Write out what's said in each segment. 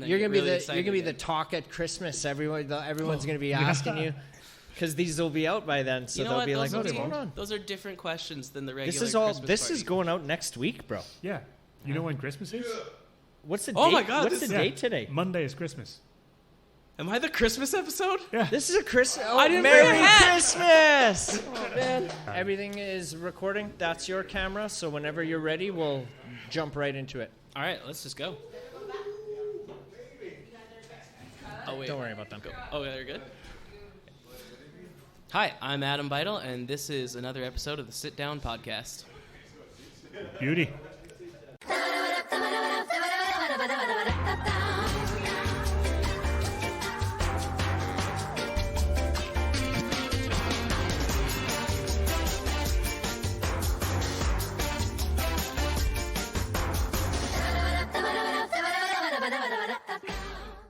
then You're gonna really be the talk at Christmas. Everyone's gonna be asking you, because these will be out by then. So they'll be like, "What's going on?" Those are different questions than the regular. This is going out next week, bro. Yeah. You know when Christmas is? What's the date? Oh my God! What's the date today? Monday is Christmas. Am I the Christmas episode? Yeah. This is a Christmas. Oh, I didn't bring a Merry hat. Christmas! Oh man, everything is recording. That's your camera. So whenever you're ready, we'll jump right into it. All right, let's just go. Oh wait. Don't worry about them. Oh, they're good. Hi, I'm Adam Beitel, and this is another episode of the Sit Down Podcast. Beauty.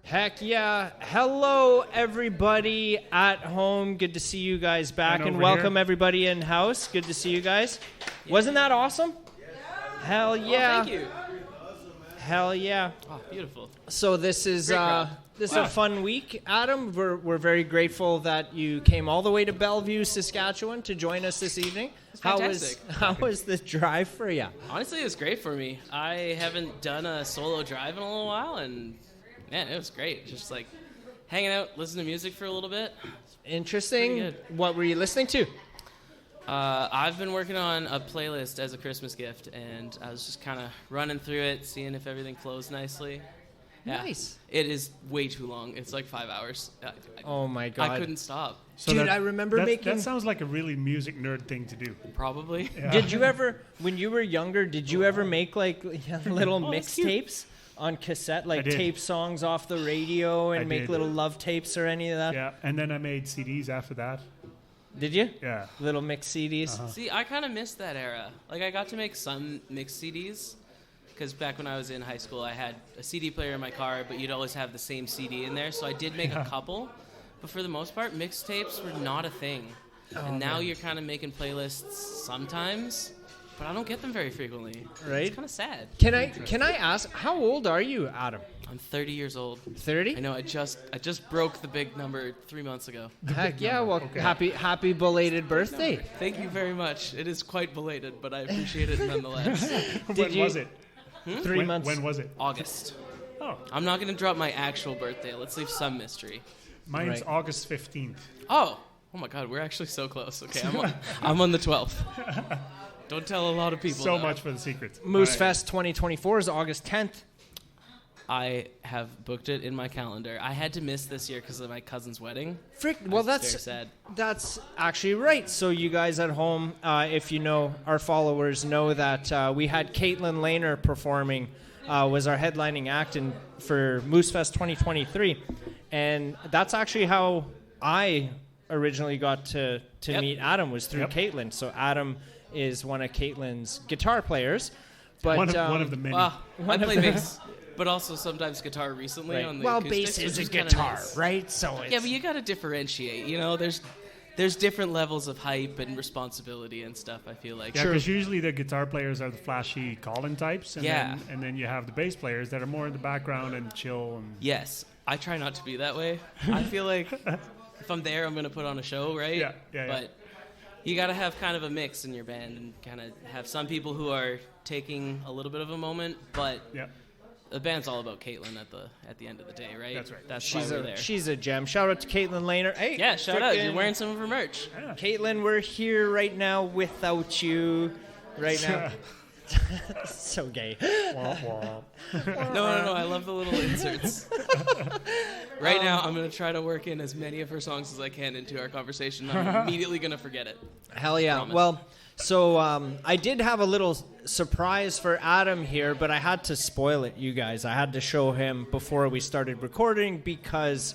Heck yeah. Hello, everybody at home. Good to see you guys back. And welcome, everybody in-house. Good to see you guys. Yeah. Wasn't that awesome? Yeah. Hell yeah. Oh, thank you. Hell yeah. Oh, beautiful. So this is a fun week, Adam. We're very grateful that you came all the way to Bellevue, Saskatchewan to join us this evening. How was the drive for you? Honestly, it was great for me. I haven't done a solo drive in a little while, and man, it was great. Just like hanging out, listening to music for a little bit. Interesting. What were you listening to? I've been working on a playlist as a Christmas gift, and I was just kind of running through it, seeing if everything flows nicely. Yeah. Nice. It is way too long. It's like 5 hours. Oh my God. I couldn't stop. So Dude, I remember making... That sounds like a really music nerd thing to do. Probably. Yeah. Did you ever, when you were younger, did you ever make like little mixtapes on cassette, like tape songs off the radio and make little love tapes or any of that? Yeah, and then I made CDs after that. Did you? Yeah. Little mixed CDs? Uh-huh. See, I kind of missed that era. Like, I got to make some mixed CDs, because back when I was in high school, I had a CD player in my car, but you'd always have the same CD in there, so I did make a couple. But for the most part, mixtapes were not a thing. And now you're kind of making playlists sometimes, but I don't get them very frequently. Right? It's kind of sad. Can I ask, how old are you, Adam? I'm 30 years old. 30? I know, I just broke the big number 3 months ago. Heck yeah, well, happy belated birthday. Thank you very much. It is quite belated, but I appreciate it nonetheless. When was it? 3 months. When was it? August. Oh. I'm not going to drop my actual birthday. Let's leave some mystery. Mine's Right. August 15th. Oh my God, we're actually so close. Okay, I'm on the 12th. Don't tell a lot of people. So though. much for the secrets. Moose All right. Fest 2024 is August 10th. I have booked it in my calendar. I had to miss this year because of my cousin's wedding. Well, Very that's sad. That's actually right. So you guys at home, if you know, our followers know that we had Katelyn Lehner performing, was our headlining act for Moose Fest 2023. And that's actually how I originally got to meet Adam, was through Katelyn. So Adam is one of Katelyn's guitar players. But one of the many. I play bass, but also sometimes guitar recently right. on the Well, acoustics, bass is a which kinda guitar, nice. right? So it's... Yeah, but you got to differentiate. You know, there's different levels of hype and responsibility and stuff, I feel like. Yeah, because usually the guitar players are the flashy call-in types, and then you have the bass players that are more in the background and chill. And Yes, I try not to be that way. I feel like if I'm there, I'm going to put on a show, right? Yeah. But you got to have kind of a mix in your band and kind of have some people who are taking a little bit of a moment, but the band's all about Katelyn at the end of the day, right? That's right. That's why we're there. She's a gem. Shout out to Katelyn Lehner. Hey, Yeah, shout out. You're wearing some of her merch. Yeah. Katelyn, we're here right now without you. Right now. So gay. No, I love the little inserts. Right now, I'm going to try to work in as many of her songs as I can into our conversation. I'm immediately going to forget it. Hell yeah. Promise. Well, so I did have a little surprise for Adam here, but I had to spoil it, you guys. I had to show him before we started recording because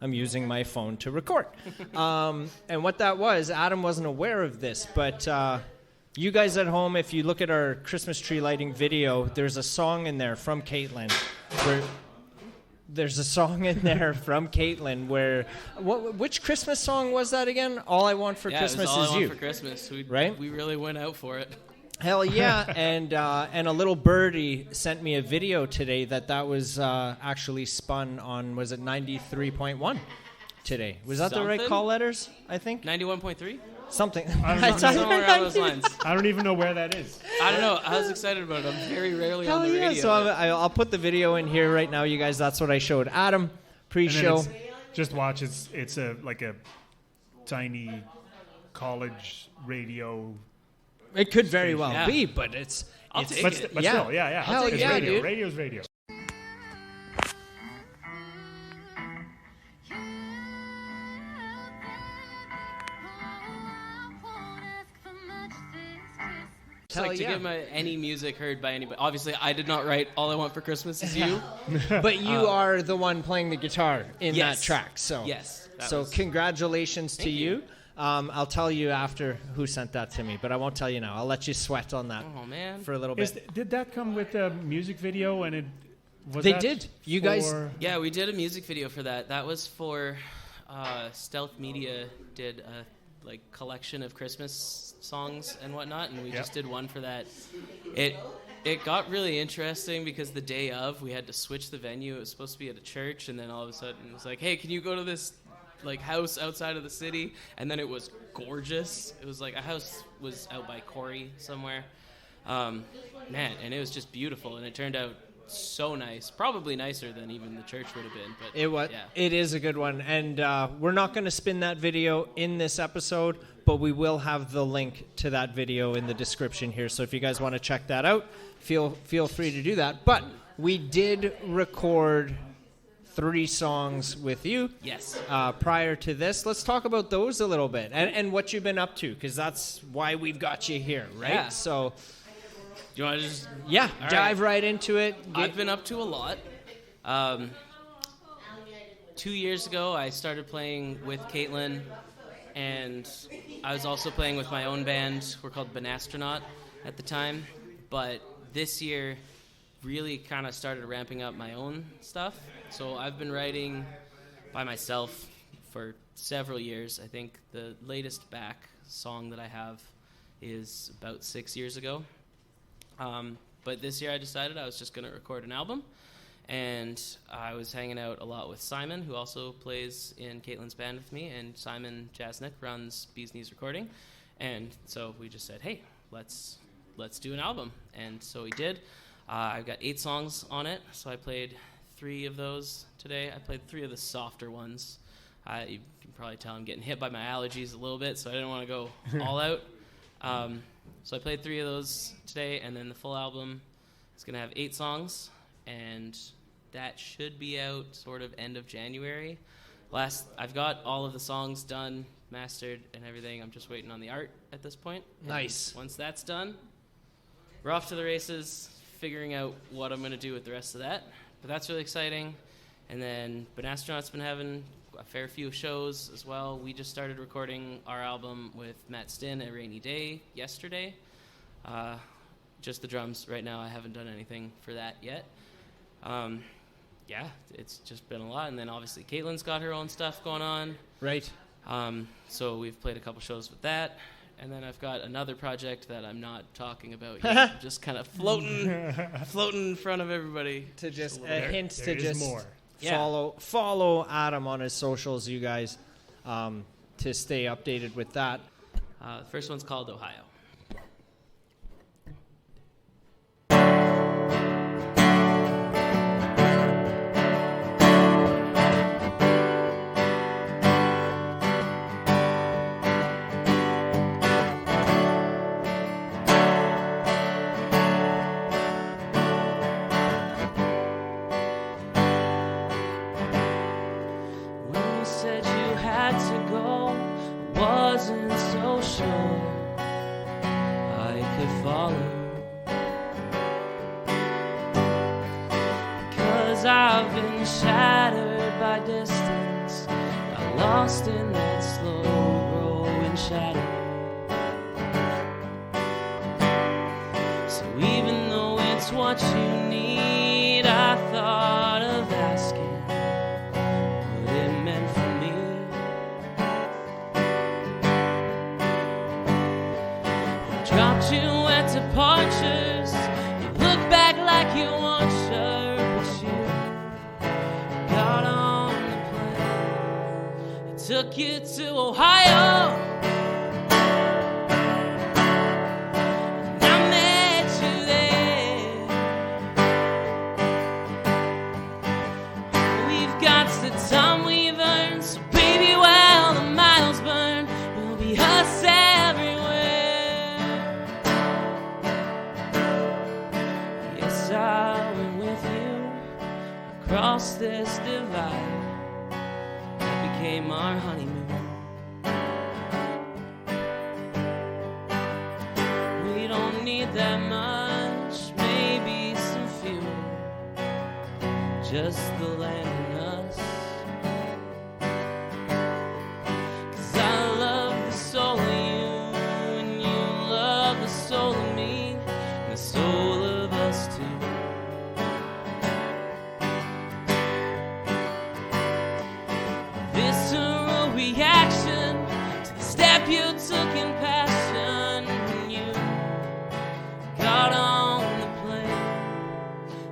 I'm using my phone to record. And what that was, Adam wasn't aware of this, but you guys at home, if you look at our Christmas tree lighting video, there's a song in there from Katelyn where which Christmas song was that again? All I Want for Christmas it was All Is I You. Want for Christmas. Right? We really went out for it. Hell yeah. And a little birdie sent me a video today that was actually spun on, was it 93.1 today? Was that the right Something? call letters, I think? 91.3? Something. Somewhere around those lines. I don't even know where that is. I don't know. I was excited about it. I'm very rarely on the yeah. radio. So I'll put the video in here right now, you guys. That's what I showed Adam pre-show. Just watch. It's a tiny college radio. It could very well Yeah. be, but I'll take it. But Yeah. still, yeah. Hell It's yeah, radio. dude. Radio's radio. Just like to get any music heard by anybody. Obviously, I did not write All I Want for Christmas Is You. But you are the one playing the guitar in Yes. that track. So Yes. So congratulations to Thank you. I'll tell you after who sent that to me, but I won't tell you now. I'll let you sweat on that Oh, man. for a little bit. Did that come with a music video? And They did. You guys- Yeah, we did a music video for that. That was for Stealth Media did a collection of Christmas songs and whatnot, and we just did one for that. It got really interesting because the day of we had to switch the venue. It was supposed to be at a church, and then all of a sudden it was like, hey, can you go to this house outside of the city? And then it was gorgeous. It was like a house was out by Corey somewhere. Man, and it was just beautiful, and it turned out so nice, probably nicer than even the church would have been. But it is a good one, and we're not going to spin that video in this episode, but we will have the link to that video in the description here. So if you guys want to check that out, feel free to do that. But we did record 3 songs with you. Yes. Prior to this, let's talk about those a little bit and what you've been up to, because that's why we've got you here, right? Yeah. So. Do you want to just... Yeah, dive right into it. I've been up to a lot. 2 years ago, I started playing with Katelyn, and I was also playing with my own band. We're called Banastronaut at the time. But this year, really kind of started ramping up my own stuff. So I've been writing by myself for several years. I think the latest back song that I have is about 6 years ago. But this year I decided I was just going to record an album, and I was hanging out a lot with Simon, who also plays in Katelyn's band with me, and Simon Jasnick runs Bees Knees Recording, and so we just said, hey, let's do an album, and so we did. I've got 8 songs on it, so I played 3 of those today. I played 3 of the softer ones. You can probably tell I'm getting hit by my allergies a little bit, so I didn't want to go all out. So I played 3 of those today, and then the full album is going to have 8 songs, and that should be out sort of end of January. I've got all of the songs done, mastered, and everything. I'm just waiting on the art at this point. Nice. And once that's done, we're off to the races, figuring out what I'm going to do with the rest of that. But that's really exciting. And then Banastronaut's been having a fair few shows as well. We just started recording our album with Matt Stinn at Rainy Day yesterday. Just the drums right now. I haven't done anything for that yet. Yeah, it's just been a lot. And then obviously Katelyn's got her own stuff going on. Right. So we've played a couple shows with that. And then I've got another project that I'm not talking about yet. I'm just kind of floating in front of everybody. To just There is more. Follow Adam on his socials, you guys, to stay updated with that. The first one's called Ohio. When you said you had to go, I wasn't so sure I could follow. Because I've been shattered by distance, got lost in that slow growing shadow. So even though it's what you need, I thought of asking what it meant for me. I dropped you at the departures. You look back like you weren't sure, but you got on the plane. It took you to Ohio. And I met you there. We've got the time we've earned, so baby, while the miles burn, we'll be us everywhere. Yes, I went with you across this divide. That became our honeymoon. We don't need that much, maybe some fuel, just the land and us. 'Cause I love the soul of you, and you love the soul of me, and the soul of us too. Visceral reaction to the step you took in passion when you got on the plane.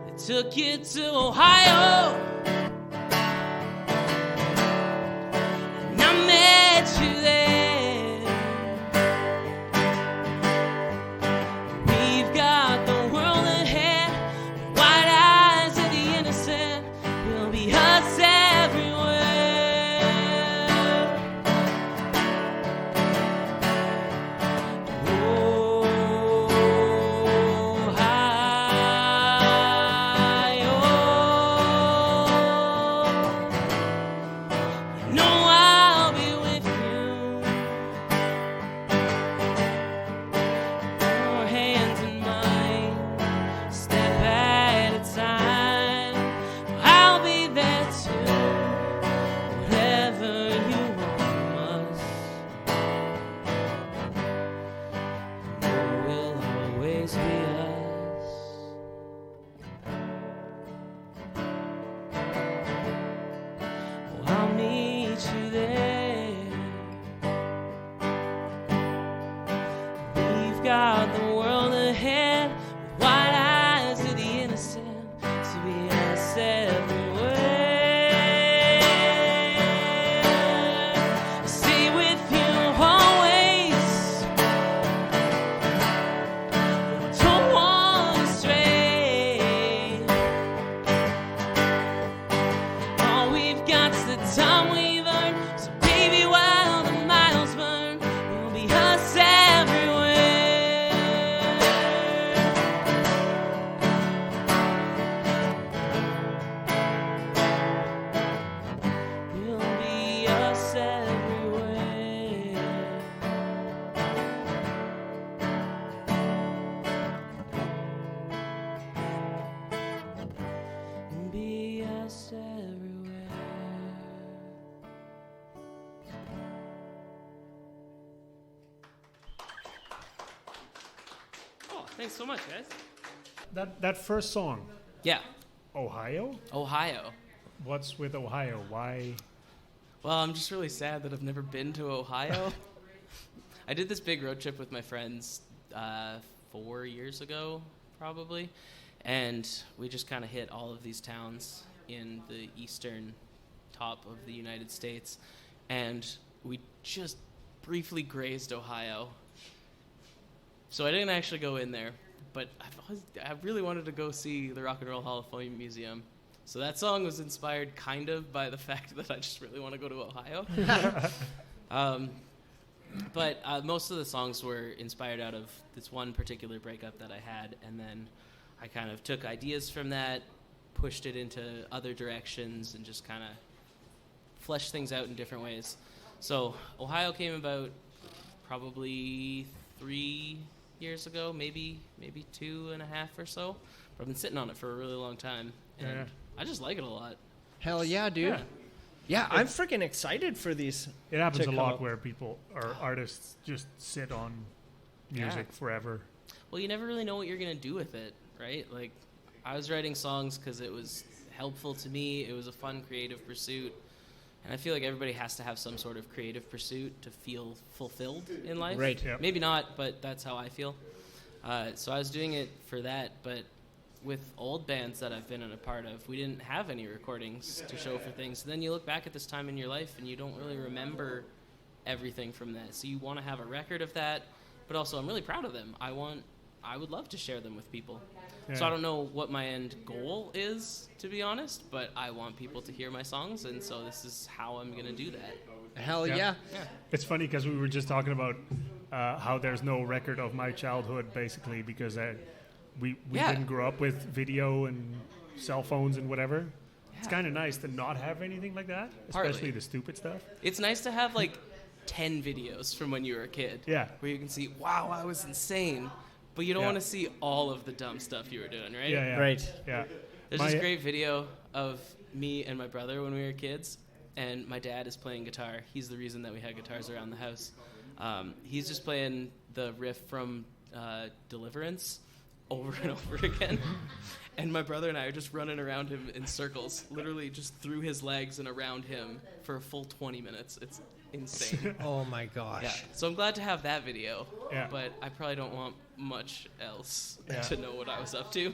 It took you to Ohio. And I met you there. We've got the world ahead, the wide eyes of the innocent. We'll be us everywhere. You know I'll be with you. Your hands in mine, step at a time. I'll be there too. Whatever you want from us, we'll always be us. Oh, I'll meet you there. We've got the world ahead, with wide eyes of the innocent, to be us everywhere. Stay with you always. Don't want to stray. All we've got's the time we've earned, so baby, while the miles burn, we'll be us everywhere. We'll be us everywhere. We'll be us everywhere. Oh, thanks so much, guys. That first song, Yeah, Ohio? Ohio. What's with Ohio? Why? Well, I'm just really sad that I've never been to Ohio. I did this big road trip with my friends 4 years ago, probably, and we just kind of hit all of these towns in the eastern top of the United States, and we just briefly grazed Ohio. So I didn't actually go in there, but I really wanted to go see the Rock and Roll Hall of Fame Museum. So that song was inspired kind of by the fact that I just really want to go to Ohio. But most of the songs were inspired out of this one particular breakup that I had, and then I kind of took ideas from that, pushed it into other directions, and just kind of fleshed things out in different ways. So Ohio came about probably 3 years ago, maybe 2.5 or so. But I've been sitting on it for a really long time, and Yeah. I just like it a lot. Hell yeah, dude. Yeah. Yeah, I'm freaking excited for these. It happens to a come lot up. where people or artists just sit on music forever. Well, you never really know what you're going to do with it, right? Like, I was writing songs because it was helpful to me. It was a fun creative pursuit. And I feel like everybody has to have some sort of creative pursuit to feel fulfilled in life. Right. Yep. Maybe not, but that's how I feel. So I was doing it for that, but with old bands that I've been in a part of, we didn't have any recordings to show for things. So then you look back at this time in your life and you don't really remember everything from that. So you want to have a record of that, but also I'm really proud of them. I would love to share them with people. Yeah. So I don't know what my end goal is, to be honest, but I want people to hear my songs, and so this is how I'm going to do that. Hell yeah. It's funny because we were just talking about how there's no record of my childhood, basically, because we didn't grow up with video and cell phones and whatever. Yeah. It's kind of nice to not have anything like that, especially the stupid stuff. It's nice to have, 10 videos from when you were a kid. Yeah. Where you can see, wow, I was insane. But you don't want to see all of the dumb stuff you were doing, right? Yeah. Right. Yeah. There's this great video of me and my brother when we were kids, and my dad is playing guitar. He's the reason that we had guitars around the house. He's just playing the riff from Deliverance over and over again. And my brother and I are just running around him in circles, literally just through his legs and around him for a full 20 minutes. It's insane. Oh my gosh. Yeah. So I'm glad to have that video, yeah. But I probably don't want much else to know what I was up to.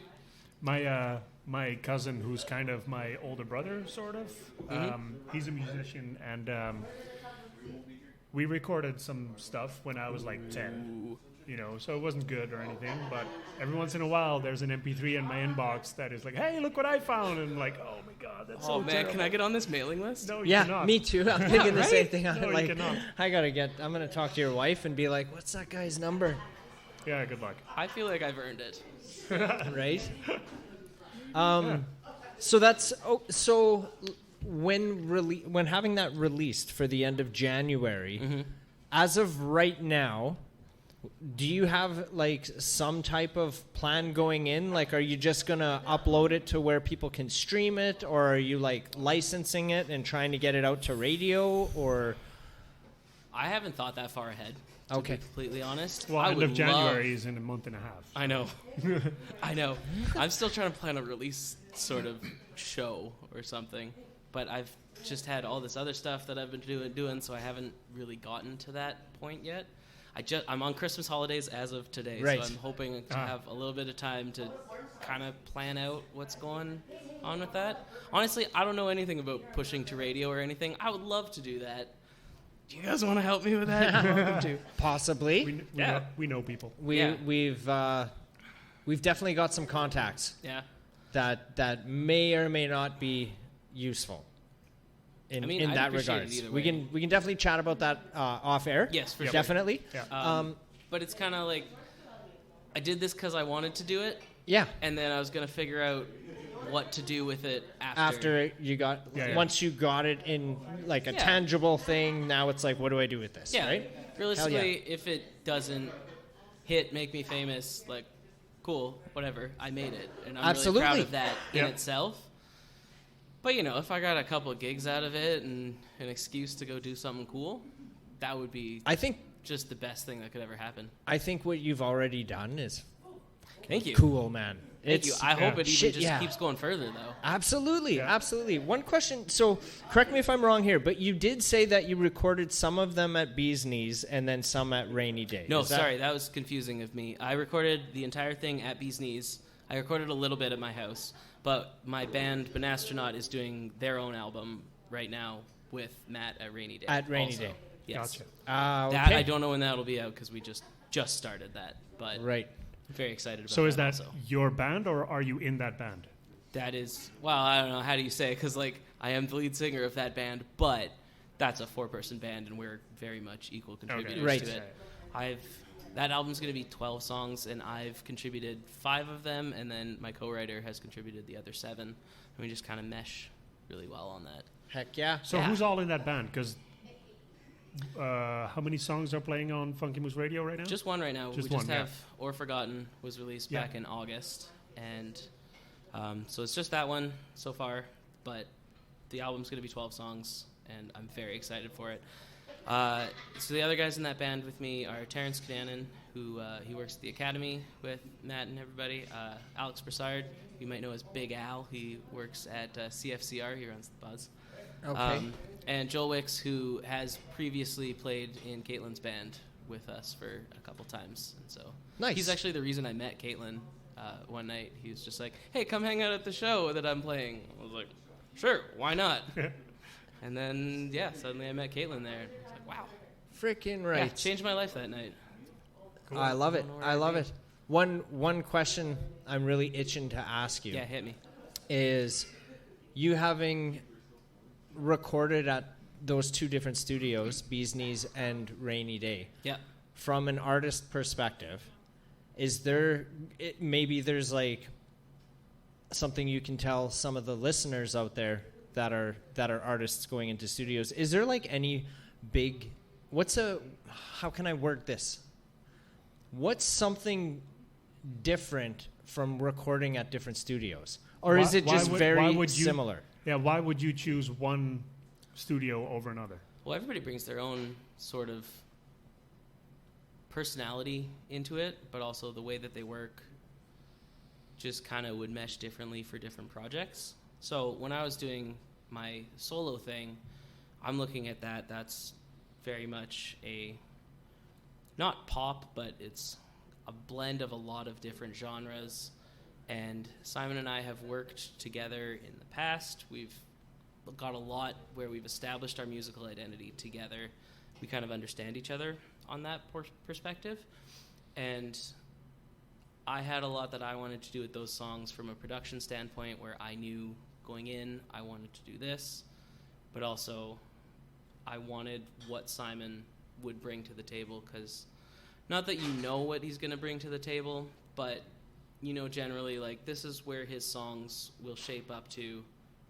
My cousin, who's kind of my older brother, sort of, he's a musician, and we recorded some stuff when I was 10. So it wasn't good or anything, but every once in a while there's an MP3 in my inbox that is like, hey, look what I found, and oh my god, that's so man, terrible. Can I get on this mailing list? No, you cannot. Me too. I'm thinking the same thing. No, you cannot. I'm going to talk to your wife and be like, what's that guy's number? Yeah, good luck. I feel like I've earned it. Right? So that's so when having that released for the end of January, as of right now, do you have some type of plan going in? Are you just gonna upload it to where people can stream it, or are you licensing it and trying to get it out to radio, or? I haven't thought that far ahead. To be completely honest. Well, end of January is in a month and a half. I know. I know. I'm still trying to plan a release sort of show or something, but I've just had all this other stuff that I've been doing, so I haven't really gotten to that point yet. I'm on Christmas holidays as of today, right. So I'm hoping to have a little bit of time to kind of plan out what's going on with that. Honestly, I don't know anything about pushing to radio or anything. I would love to do that. Do you guys want to help me with that? You're welcome to. Possibly. We know people. We've definitely got some contacts. Yeah. That may or may not be useful. In that regards, we can definitely chat about that off air. Yes, for sure. Definitely. Yeah. But it's kind of I did this because I wanted to do it. Yeah. And then I was gonna figure out what to do with it after you got once you got it in a tangible thing. Now it's what do I do with this? Yeah. Right. Realistically, if it doesn't make me famous, cool, whatever. I made it, and I'm really proud of that in itself. But if I got a couple of gigs out of it and an excuse to go do something cool, that would be, I think, just the best thing that could ever happen. I think what you've already done is thank you, cool, man. Thank you. I hope it even just keeps going further, though. Absolutely, absolutely. One question. So, correct me if I'm wrong here, but you did say that you recorded some of them at Bee's Knees and then some at Rainy Day. No, sorry, that was confusing of me. I recorded the entire thing at Bee's Knees. I recorded a little bit at my house, but my band Banastronaut is doing their own album right now with Matt at Rainy Day. At Rainy Day. Yes. Gotcha. Okay. That I don't know when that'll be out because we just started that, but right. I'm very excited about that. So is that also your band, or are you in that band? That is, I don't know, how do you say it? Because, I am the lead singer of that band, but that's a 4-person band, and we're very much equal contributors to it. That album's going to be 12 songs, and I've contributed 5 of them, and then my co-writer has contributed the other 7, and we just kind of mesh really well on that. Heck yeah. So who's all in that band? Because how many songs are playing on Funky Moose Radio right now? Just one right now. We just have Or Forgotten was released back in August, and so it's just that one so far, but the album's going to be 12 songs, and I'm very excited for it. So the other guys in that band with me are Terrence Katelyn, who he works at the Academy with Matt and everybody. Alex Broussard, you might know as Big Al. He works at CFCR. He runs the Buzz. Okay. And Joel Wicks, who has previously played in Katelyn's band with us for a couple times. And so Nice. he's actually the reason I met Katelyn one night. He was just like, hey, come hang out at the show that I'm playing. I was like, sure, why not? And then, suddenly I met Katelyn there. I was like, wow. Freaking right. Yeah, changed my life that night. Cool. I love it. I love it. One question I'm really itching to ask you. Yeah, hit me. Is you having recorded at those two different studios, Bee's Knees and Rainy Day. Yeah. From an artist perspective, is there maybe there's like something you can tell some of the listeners out there that are artists going into studios? Is there like any big how can I word this? What's something different from recording at different studios? Or is it just very similar? Yeah, why would you choose one studio over another? Well, everybody brings their own sort of personality into it, but also the way that they work just kind of would mesh differently for different projects. So when I was doing my solo thing, I'm looking at that's very much not pop, but it's a blend of a lot of different genres. And Simon and I have worked together in the past. We've got a lot where we've established our musical identity together. We kind of understand each other on that perspective. And I had a lot that I wanted to do with those songs from a production standpoint, where I knew going in I wanted to do this, but also I wanted what Simon would bring to the table, because not that you know what he's going to bring to the table, but you know generally like this is where his songs will shape up to,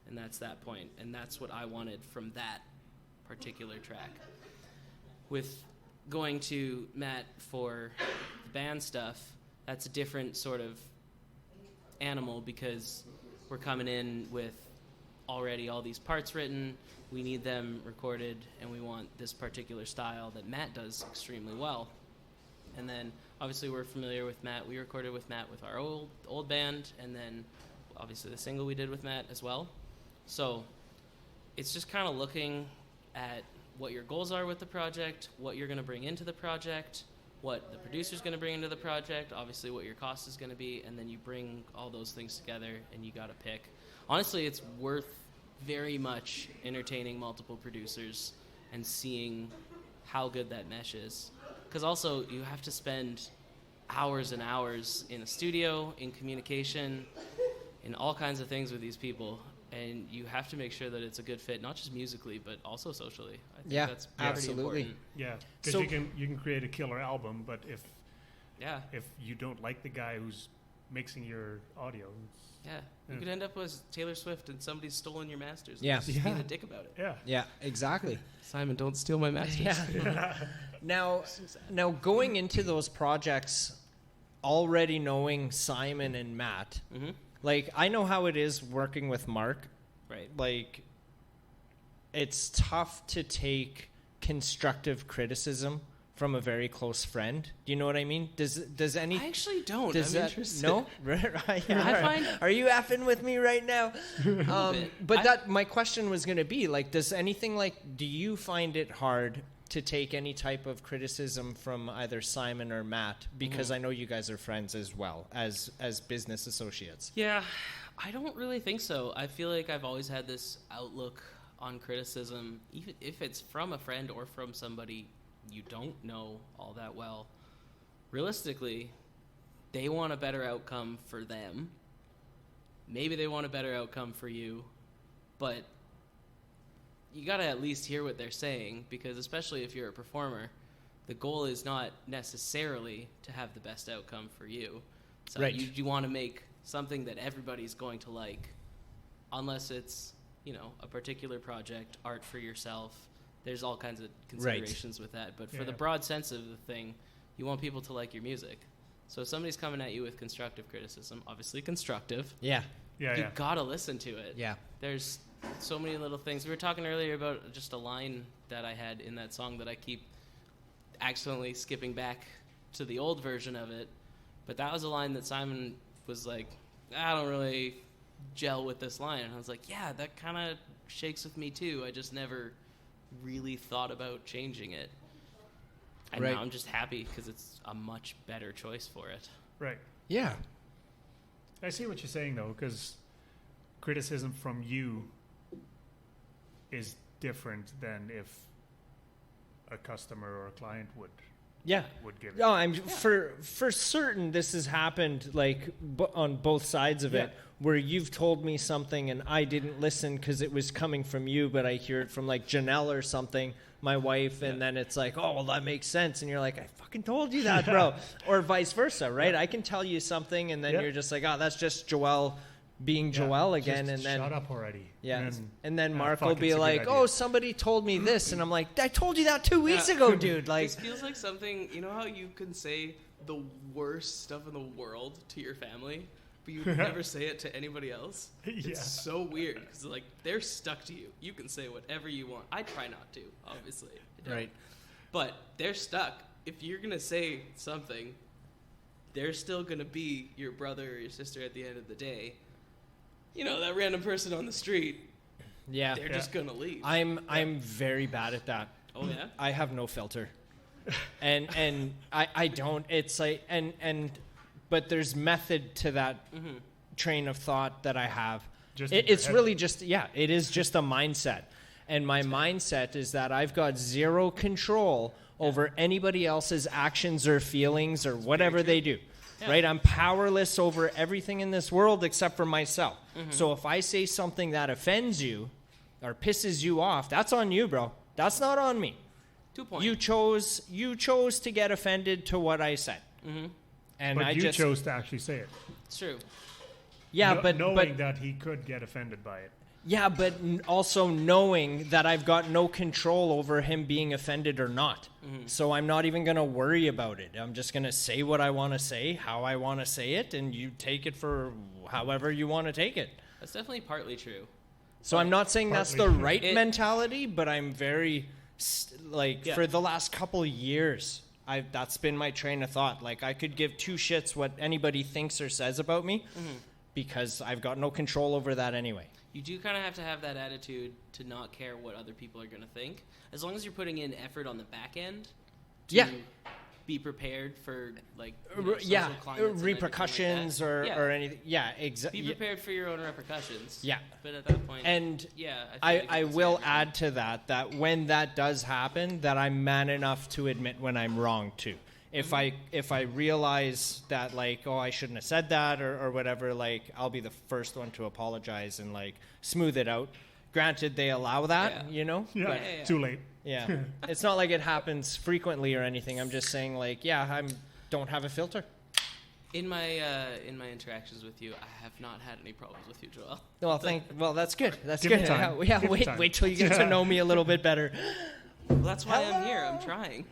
and that's that point, and that's what I wanted from that particular track. With going to Matt for the band stuff, that's a different sort of animal, because we're coming in with already all these parts written, we need them recorded, and we want this particular style that Matt does extremely well. And then obviously we're familiar with Matt. We recorded with Matt with our old band, and then obviously the single we did with Matt as well. So it's just kind of looking at what your goals are with the project, what you're going to bring into the project, what the producer's going to bring into the project, obviously what your cost is going to be, and then you bring all those things together and you got to pick. Honestly, it's worth very much entertaining multiple producers and seeing how good that mesh is. Because also you have to spend hours and hours in a studio, in communication, in all kinds of things with these people. And you have to make sure that it's a good fit, not just musically, but also socially. I think that's pretty important. Yeah, because you can create a killer album, but if you don't like the guy who's mixing your audio, you could end up with Taylor Swift and somebody's stolen your masters. Yeah, just being a dick about it. Yeah, exactly. Simon, don't steal my masters. Now, going into those projects, already knowing Simon and Matt. Mm-hmm. Like, I know how it is working with Mark. Right. Like, it's tough to take constructive criticism from a very close friend. Do you know what I mean? Does any... I actually don't. I'm interested. No? Are you effing with me right now? But my question was going to be, like, does anything, like, do you find it hard to take any type of criticism from either Simon or Matt, because I know you guys are friends as well as business associates? Yeah, I don't really think so. I feel like I've always had this outlook on criticism, even if it's from a friend or from somebody you don't know all that well. Realistically, they want a better outcome for them. Maybe they want a better outcome for you, but you got to at least hear what they're saying, because especially if you're a performer, the goal is not necessarily to have the best outcome for you. So right. you want to make something that everybody's going to like, unless it's, a particular project, art for yourself. There's all kinds of considerations with that. But for the broad sense of the thing, you want people to like your music. So if somebody's coming at you with constructive criticism, obviously constructive. Yeah. You got to listen to it. Yeah. There's so many little things. We were talking earlier about just a line that I had in that song that I keep accidentally skipping back to the old version of it. But that was a line that Simon was like, I don't really gel with this line. And I was like, yeah, that kind of shakes with me too. I just never really thought about changing it. And Right. now I'm just happy because it's a much better choice for it. Right. Yeah. I see what you're saying, though, because criticism from you is different than if a customer or a client would Yeah. give it. No, for certain this has happened like on both sides of it, where you've told me something and I didn't listen because it was coming from you, but I hear it from like Janelle or something, my wife, and then it's like, oh, well, that makes sense, and you're like, I fucking told you that, bro. Or vice versa, right? I can tell you something and then you're just like, oh, that's just Joelle being Joelle again, Just and then shut up already. yeah, and then Mark fuck, will it's be a good like, idea. "Oh, somebody told me this," and I'm like, "I told you that 2 weeks ago, dude." Like, This feels like something, you know how you can say the worst stuff in the world to your family, but you would never say it to anybody else? Yeah. It's so weird, because, like, they're stuck to you. You can say whatever you want. I try not to, obviously. I don't. right? But they're stuck. If you're going to say something, they're still going to be your brother or your sister at the end of the day. You know, that random person on the street, Yeah, they're just going to leave. I'm very bad at that. Oh, yeah? I have no filter, and I don't. It's like but there's method to that train of thought that I have. Just It's really just it is just a mindset, and my mindset is that I've got zero control over anybody else's actions or feelings or whatever they do. Yeah. Right? I'm powerless over everything in this world except for myself. So if I say something that offends you or pisses you off, that's on you, bro. That's not on me. 2 points. You chose to get offended to what I said. And but I you just chose to actually say it. It's true. Knowing that he could get offended by it. Yeah, but also knowing that I've got no control over him being offended or not. So I'm not even going to worry about it. I'm just going to say what I want to say, how I want to say it, and you take it for however you want to take it. That's definitely partly true. So I'm not saying that's the Partly. right mentality, but I'm very, for the last couple of years, that's been my train of thought. Like, I could give two shits what anybody thinks or says about me because I've got no control over that anyway. You do kind of have to have that attitude to not care what other people are going to think. As long as you're putting in effort on the back end to be prepared for, like, social climates and repercussions everything like that. or anything. Yeah, exactly. Be prepared for your own repercussions. Yeah. But at that point, And I I will add to that when that does happen, that I'm man enough to admit when I'm wrong too. If I realize that, like, oh, I shouldn't have said that or whatever, like, I'll be the first one to apologize and, like, smooth it out. Granted, they allow that, you know? Yeah, But, too late. yeah. It's not like it happens frequently or anything. I'm just saying, like, I don't have a filter. In my interactions with you, I have not had any problems with you, Joel. Well, that's good. That's Give good. me time. Yeah, Give me time. wait till you get to know me a little bit better. Well, that's why I'm here. I'm trying.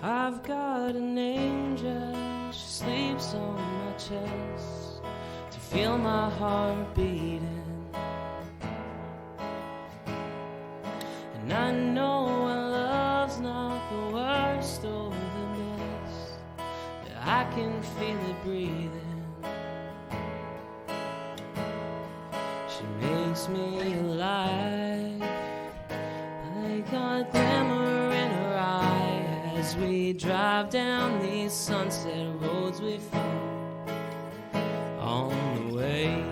I've got an angel, she sleeps on my chest to feel my heart beating. And I know when love's not the worst or the best, that I can feel it breathing. She makes me alive, I got glimmer in her eye as we drive down these sunset roads we found on the way.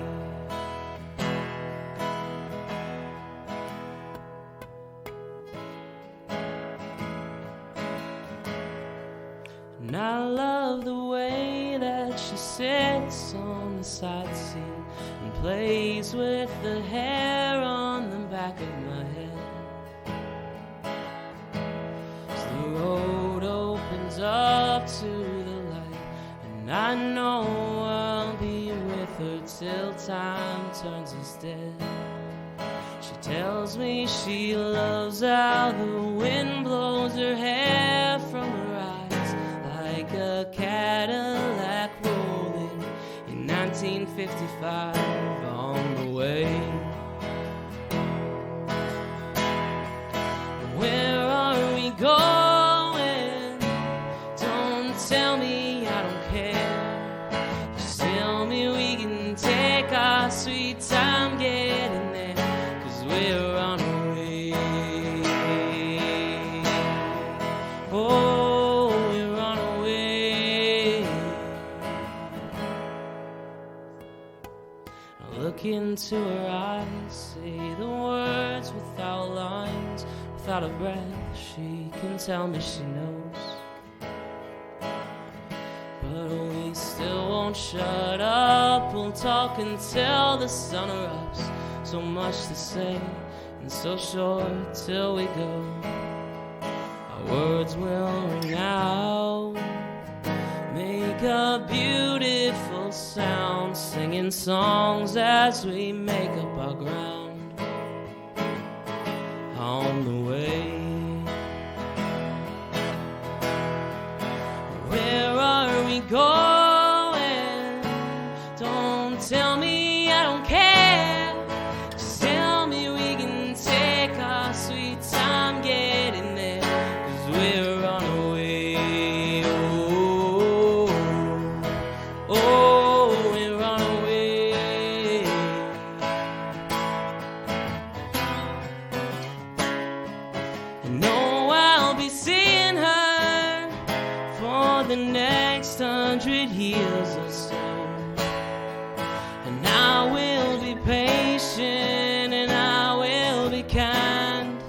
And I love the way that she sits on the side seat and plays with the hair on the back of my head. As the road opens up to the light, and I know I'll be with her till time turns us dead. She tells me she loves how the wind blows her hair from her eyes like a Cadillac rolling in 1955 on the way. look into her eyes, say the words without lines, without a breath. She can tell me she knows, but we still won't shut up. We'll talk until the sun erupts. So much to say and so short till we go. Our words will ring out, make a beautiful sound, singing songs as we make up our ground. On the way, where are we going? Don't tell me I don't care. Just tell me we can take our sweet time getting there, 'cause we're on our way. Oh, oh, we're on our way. I know I'll be seeing her for the next 100 years or so, and I will be patient and I will be kind,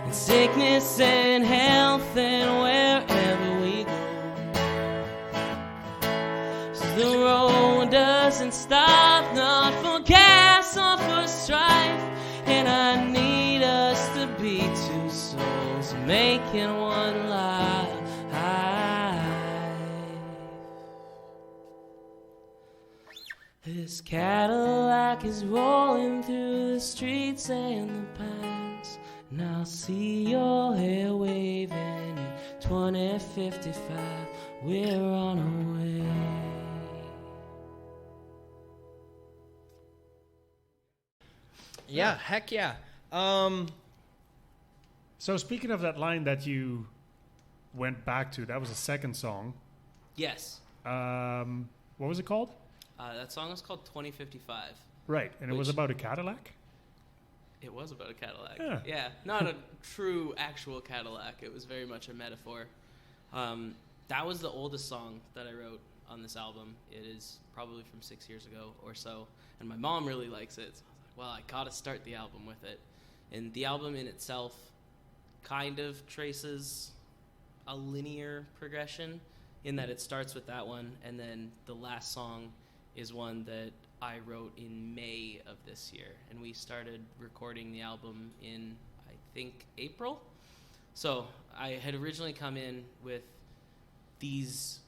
in sickness and health and wherever we go. So the road doesn't stop, not for gas or for strife, and I need us to be two souls making one life. This Cadillac is rolling through the streets and the pines, and I'll see your hair waving in 2055. We're on our way. Yeah, heck yeah. So speaking of that line that you went back to, that was the second song. Yes. What was it called? That song is called 2055. Right, and it was about a Cadillac? It was about a Cadillac. Yeah. Not a true actual Cadillac. It was very much a metaphor. That was the oldest song that I wrote on this album. It is probably from 6 years ago or so, and my mom really likes it. So I was like, well, I gotta start the album with it. And the album in itself kind of traces a linear progression in that it starts with that one, and then the last song is one that I wrote in May of this year, and we started recording the album in, I think, April. So I had originally come in with these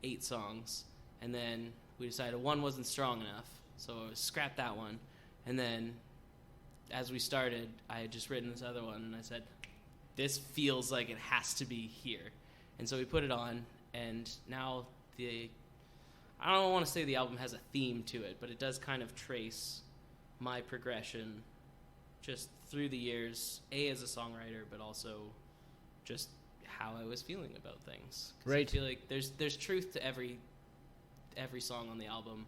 8 songs, and then we decided one wasn't strong enough, so I scrapped that one. And then as we started, I had just written this other one, and I said, this feels like it has to be here. And so we put it on, and now I don't want to say the album has a theme to it, but it does kind of trace my progression just through the years, as a songwriter, but also just how I was feeling about things. 'Cause Right. I feel like there's truth to every song on the album.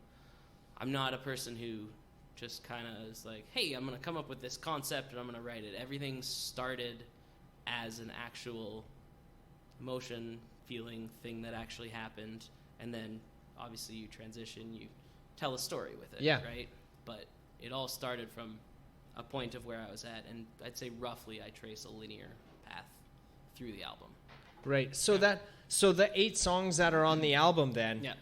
I'm not a person who just kind of is like, hey, I'm going to come up with this concept and I'm going to write it. Everything started as an actual emotion, feeling thing that actually happened, and then obviously you transition, you tell a story with it, Yeah. right? But it all started from a point of where I was at, and I'd say roughly I trace a linear path through the album. Right. So the 8 songs that are on the album then, Yeah.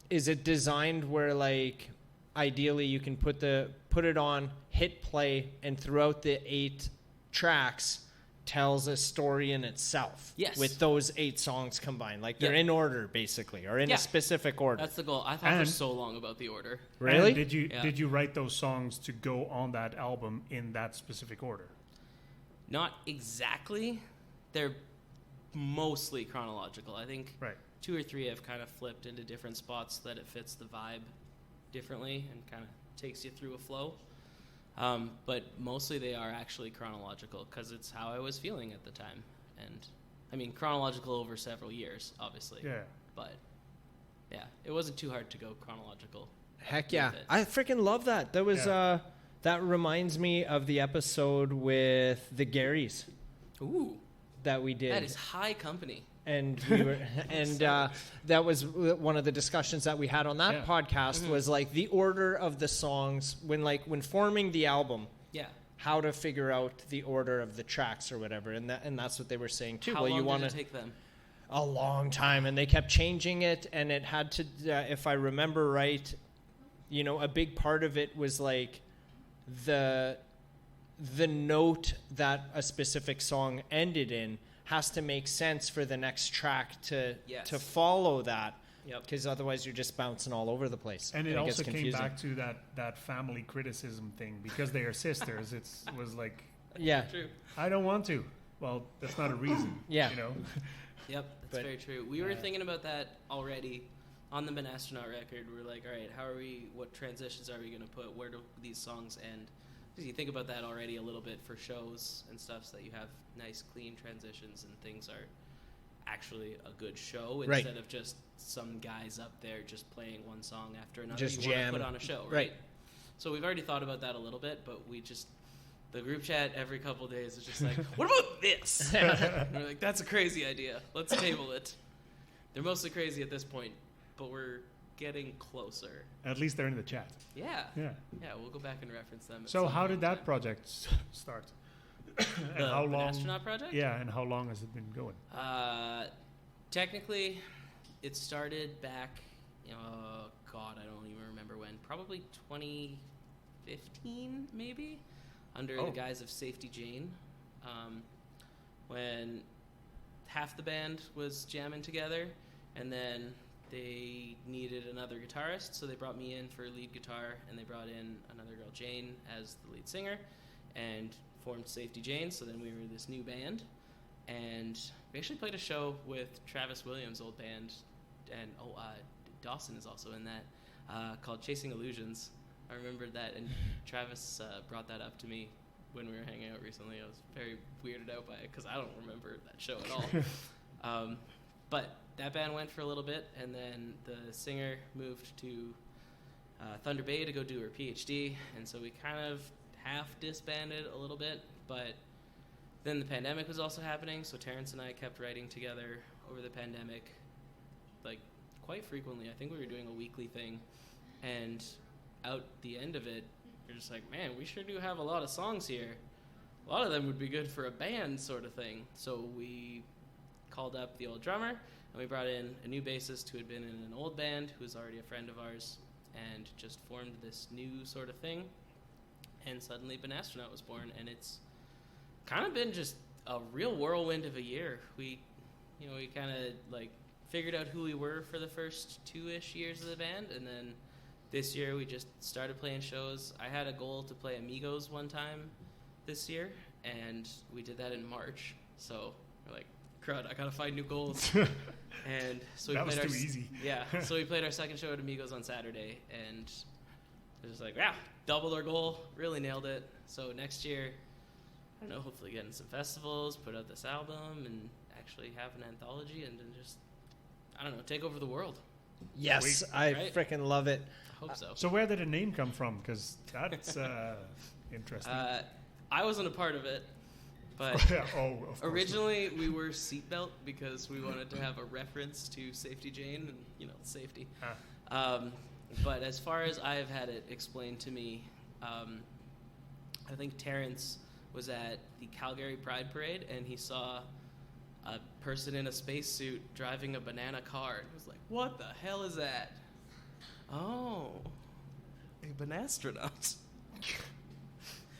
is it designed where, like, ideally you can put it on, hit play, and throughout the 8 tracks tells a story in itself? Yes. With those 8 songs combined, like they're Yeah. in order basically, or in Yeah. a specific order. That's the goal. I thought for so long about the order. Really? And did Yeah. you write those songs to go on that album in that specific order? Not exactly. They're mostly chronological. I think Right. 2 or 3 have kind of flipped into different spots that it fits the vibe differently and kind of takes you through a flow. But mostly they are actually chronological because it's how I was feeling at the time. And, I mean, chronological over several years, obviously. Yeah. But, yeah, it wasn't too hard to go chronological. Heck yeah. with it. I freaking love that. That was Yeah. that reminds me of the episode with the Garys Ooh, that we did. that is high company. And we were, that was one of the discussions that we had on that podcast was like the order of the songs when forming the album. Yeah. How to figure out the order of the tracks or whatever, and that's what they were saying too. How long did it take them? A long time, and they kept changing it, and it had to, if I remember right, a big part of it was like the note that a specific song ended in has to make sense for the next track to follow that. Yep. Because otherwise you're just bouncing all over the place. And it also came back to that family criticism thing because they are sisters. It was like, true. I don't want to. Well, that's not a reason. Yeah. Yep, that's very true. We were thinking about that already on the Banastronaut record. We're like, all right, what transitions are we going to put? Where do these songs end? Because you think about that already a little bit for shows and stuff so that you have nice, clean transitions and things are actually a good show instead of just some guys up there just playing one song after another. Just you jam. want to put on a show, right? So we've already thought about that a little bit, but the group chat every couple of days is just like, what about this? And we're like, that's a crazy idea. Let's table it. They're mostly crazy at this point, but we're getting closer. At least they're in the chat. Yeah. Yeah. Yeah, we'll go back and reference them. So how did that project start? And how long? Astronaut project? Yeah, and how long has it been going? Technically, it started back, God, I don't even remember when. Probably 2015, maybe, under the guise of Safety Jane, when half the band was jamming together, and then they needed another guitarist, so they brought me in for lead guitar, and they brought in another girl, Jane, as the lead singer, and formed Safety Jane. So then we were this new band, and we actually played a show with Travis Williams' old band, and Dawson is also in that, called Chasing Illusions. I remember that, and Travis brought that up to me when we were hanging out recently. I was very weirded out by it because I don't remember that show at all. But that band went for a little bit, and then the singer moved to Thunder Bay to go do her PhD, and so we kind of half disbanded a little bit, but then the pandemic was also happening, so Terrence and I kept writing together over the pandemic, like, quite frequently. I think we were doing a weekly thing, and out the end of it, we're just like, man, we sure do have a lot of songs here. A lot of them would be good for a band sort of thing. So we called up the old drummer, and we brought in a new bassist who had been in an old band, who was already a friend of ours, and just formed this new sort of thing. And suddenly Banastronaut was born, and it's kind of been just a real whirlwind of a year. We kind of like figured out who we were for the first 2-ish years of the band, and then this year we just started playing shows. I had a goal to play Amigos one time this year, and we did that in March. So we're like, crud, I gotta find new goals. And so we that played was too easy. Yeah, so we played our second show at Amigos on Saturday, and it was like, doubled our goal, really nailed it. So next year, I don't know, hopefully getting some festivals, put out this album, and actually have an anthology, and then just, I don't know, take over the world. Yes, I freaking love it. I hope so. So where did the name come from? Because that's interesting. I wasn't a part of it, but of course originally we were Seatbelt because we wanted to have a reference to Safety Jane and, safety. But as far as I've had it explained to me, I think Terrence was at the Calgary Pride Parade, and he saw a person in a spacesuit driving a banana car. And he was like, what the hell is that? Oh, a Banastronaut.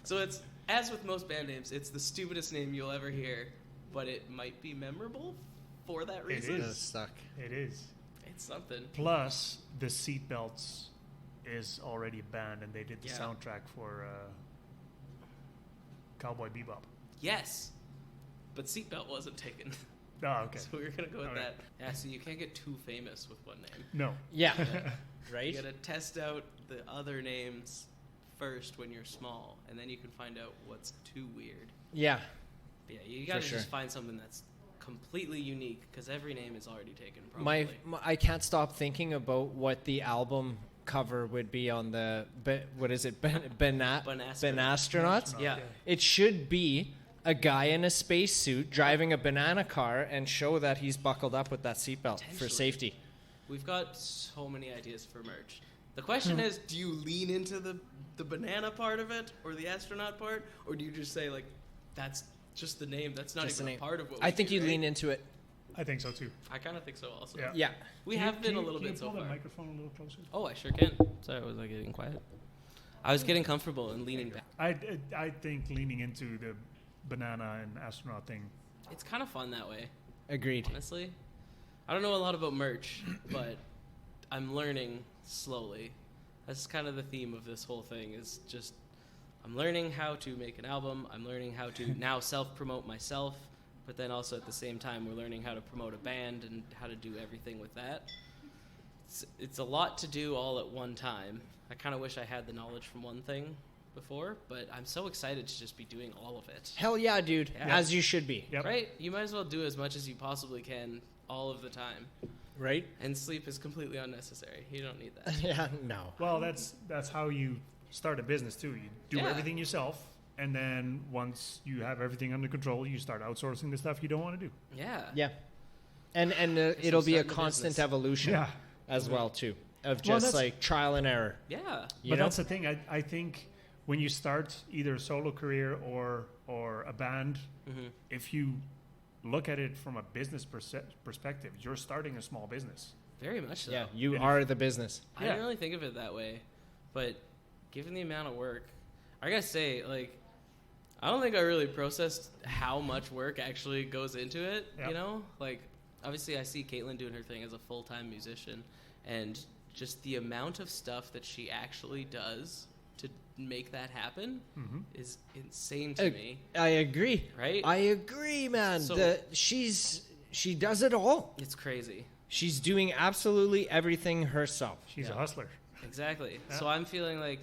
So it's, as with most band names, it's the stupidest name you'll ever hear, but it might be memorable for that reason. It It's stuck. It is. It's something. Plus, the Seatbelts is already a band, and they did the soundtrack for Cowboy Bebop. Yes, but Seatbelt wasn't taken. Oh, okay. So we were going to go with that. Yeah, so you can't get too famous with one name. No. Yeah. Right? You got to test out the other names first when you're small, and then you can find out what's too weird. Yeah. But yeah, you got to just find something that's completely unique, because every name is already taken, probably. I can't stop thinking about what the album cover would be on the, what is it, Banastronauts? Yeah. It should be a guy in a spacesuit driving a banana car and show that he's buckled up with that seatbelt for safety. We've got so many ideas for merch. The question is, do you lean into the banana part of it or the astronaut part, or do you just say, like, that's just the name? That's not even a part of what we I think do, you right? lean into it. I think so too. I kind of think so also. Yeah. We have been a little bit so Can you pull far. the microphone a little closer? Oh, I sure can. Sorry, was I getting quiet? I was getting comfortable and leaning back. I think leaning into the banana and astronaut thing. It's kind of fun that way, Agreed. honestly. I don't know a lot about merch, but I'm learning slowly. That's kind of the theme of this whole thing, is just I'm learning how to make an album. I'm learning how to now self-promote myself, but then also at the same time we're learning how to promote a band and how to do everything with that. It's a lot to do all at one time. I kind of wish I had the knowledge from one thing before, but I'm so excited to just be doing all of it. Hell yeah, dude. Yeah. As you should be. Yep. Right? You might as well do as much as you possibly can all of the time. Right? And sleep is completely unnecessary. You don't need that. Yeah, no. Well, that's how you start a business too. You do Yeah. everything yourself, and then once you have everything under control, you start outsourcing the stuff you don't want to do. Yeah. Yeah. And it'll be a constant evolution Yeah. as well, too, of Well, just that's- like trial and error. Yeah. You But know? that's the thing. I think when you start either a solo career or a band, if you look at it from a business perspective, you're starting a small business. Very much so. Yeah, you are the business. I didn't really think of it that way, but given the amount of work, I gotta say, like, I don't think I really processed how much work actually goes into it. Yep. You know, like, obviously I see Katelyn doing her thing as a full-time musician, and just the amount of stuff that she actually does to make that happen is insane to me. I agree. Right? I agree, man. So- She does it all. It's crazy. She's doing absolutely everything herself. She's a hustler. Exactly. Yeah. So I'm feeling like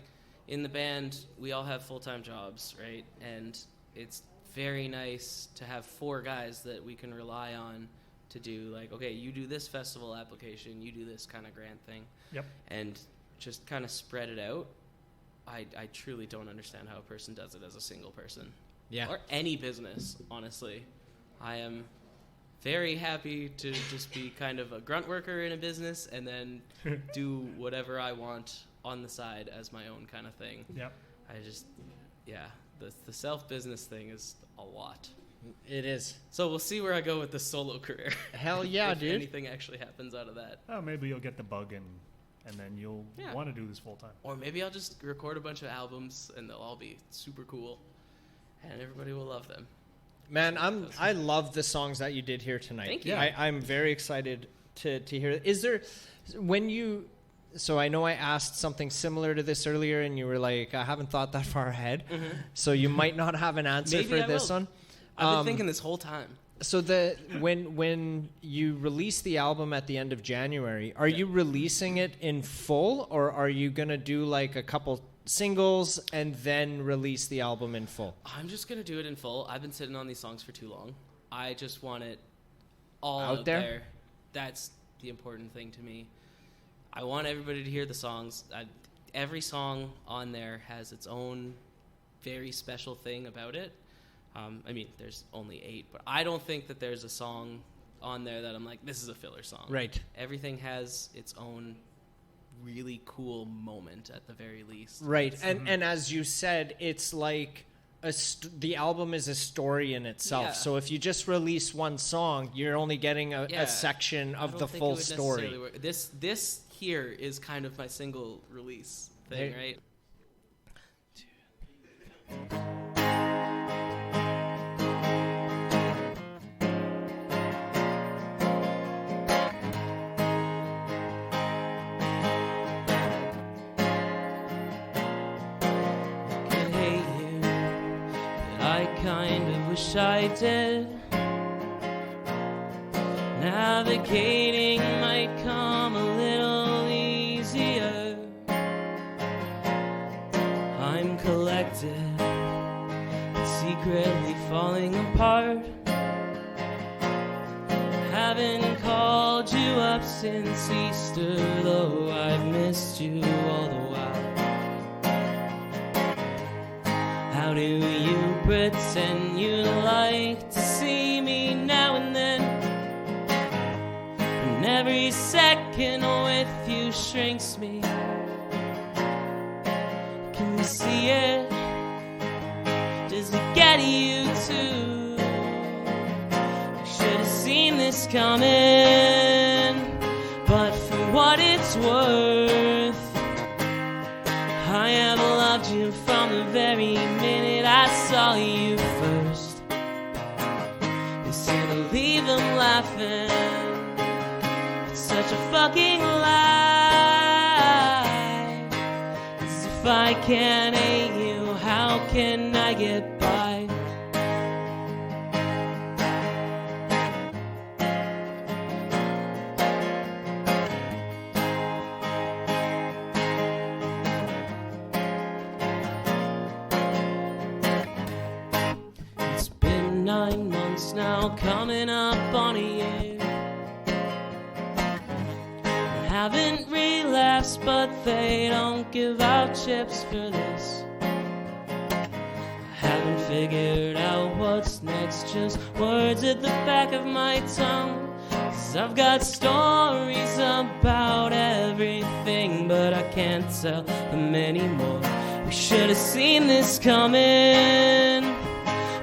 in the band, we all have full-time jobs, right? And it's very nice to have 4 guys that we can rely on to do, like, okay, you do this festival application, you do this kind of grant thing. Yep. And just kind of spread it out. I truly don't understand how a person does it as a single person. Yeah. Or any business, honestly. I am very happy to just be kind of a grunt worker in a business and then do whatever I want on the side as my own kind of thing. Yep. The self-business thing is a lot. It is. So we'll see where I go with the solo career. Hell yeah, if dude. anything actually happens out of that. Oh, maybe you'll get the bug and then you'll Yeah. want to do this full time. Or maybe I'll just record a bunch of albums and they'll all be super cool and everybody will love them. Man, I love the songs that you did here tonight. Thank you. I'm very excited to hear it. Is there, when you, so I know I asked something similar to this earlier and you were like, I haven't thought that far ahead. So you might not have an answer Maybe for I this will. one. I've been thinking this whole time. So when you release the album at the end of January, are you releasing it in full, or are you gonna do like a couple singles and then release the album in full? I'm just going to do it in full. I've been sitting on these songs for too long. I just want it all Out out there? there. That's the important thing to me. I want everybody to hear the songs. Every song on there has its own very special thing about it. I mean, there's only 8, but I don't think that there's a song on there that I'm like, this is a filler song. Right. Everything has its own really cool moment at the very least. Right. And as you said, it's like the album is a story in itself. Yeah. So if you just release one song, you're only getting Yeah. a section I of don't the think it full would story. necessarily work. This here is kind of my single release thing, Hey. right? Could hate you, but I kind of wish I did. Navigating might come a little easier. I'm collected, secretly falling apart. Haven't called you up since Easter, though I've missed you all the while. How do you pretend pretend you like to see me now and then. And every second with you shrinks me. Can you see it? Does it get you too? I should have seen this coming, but for what it's worth, I have loved you from the very minute I saw you first. You said to leave them laughing. It's such a fucking lie. 'Cause if I can't hate you, how can I get by? It's been 9 months now, coming up on a year. I haven't relapsed, but they don't give out chips for this. I haven't figured out what's next, just words at the back of my tongue. 'Cause I've got stories about everything, but I can't tell them anymore. We should have seen this coming,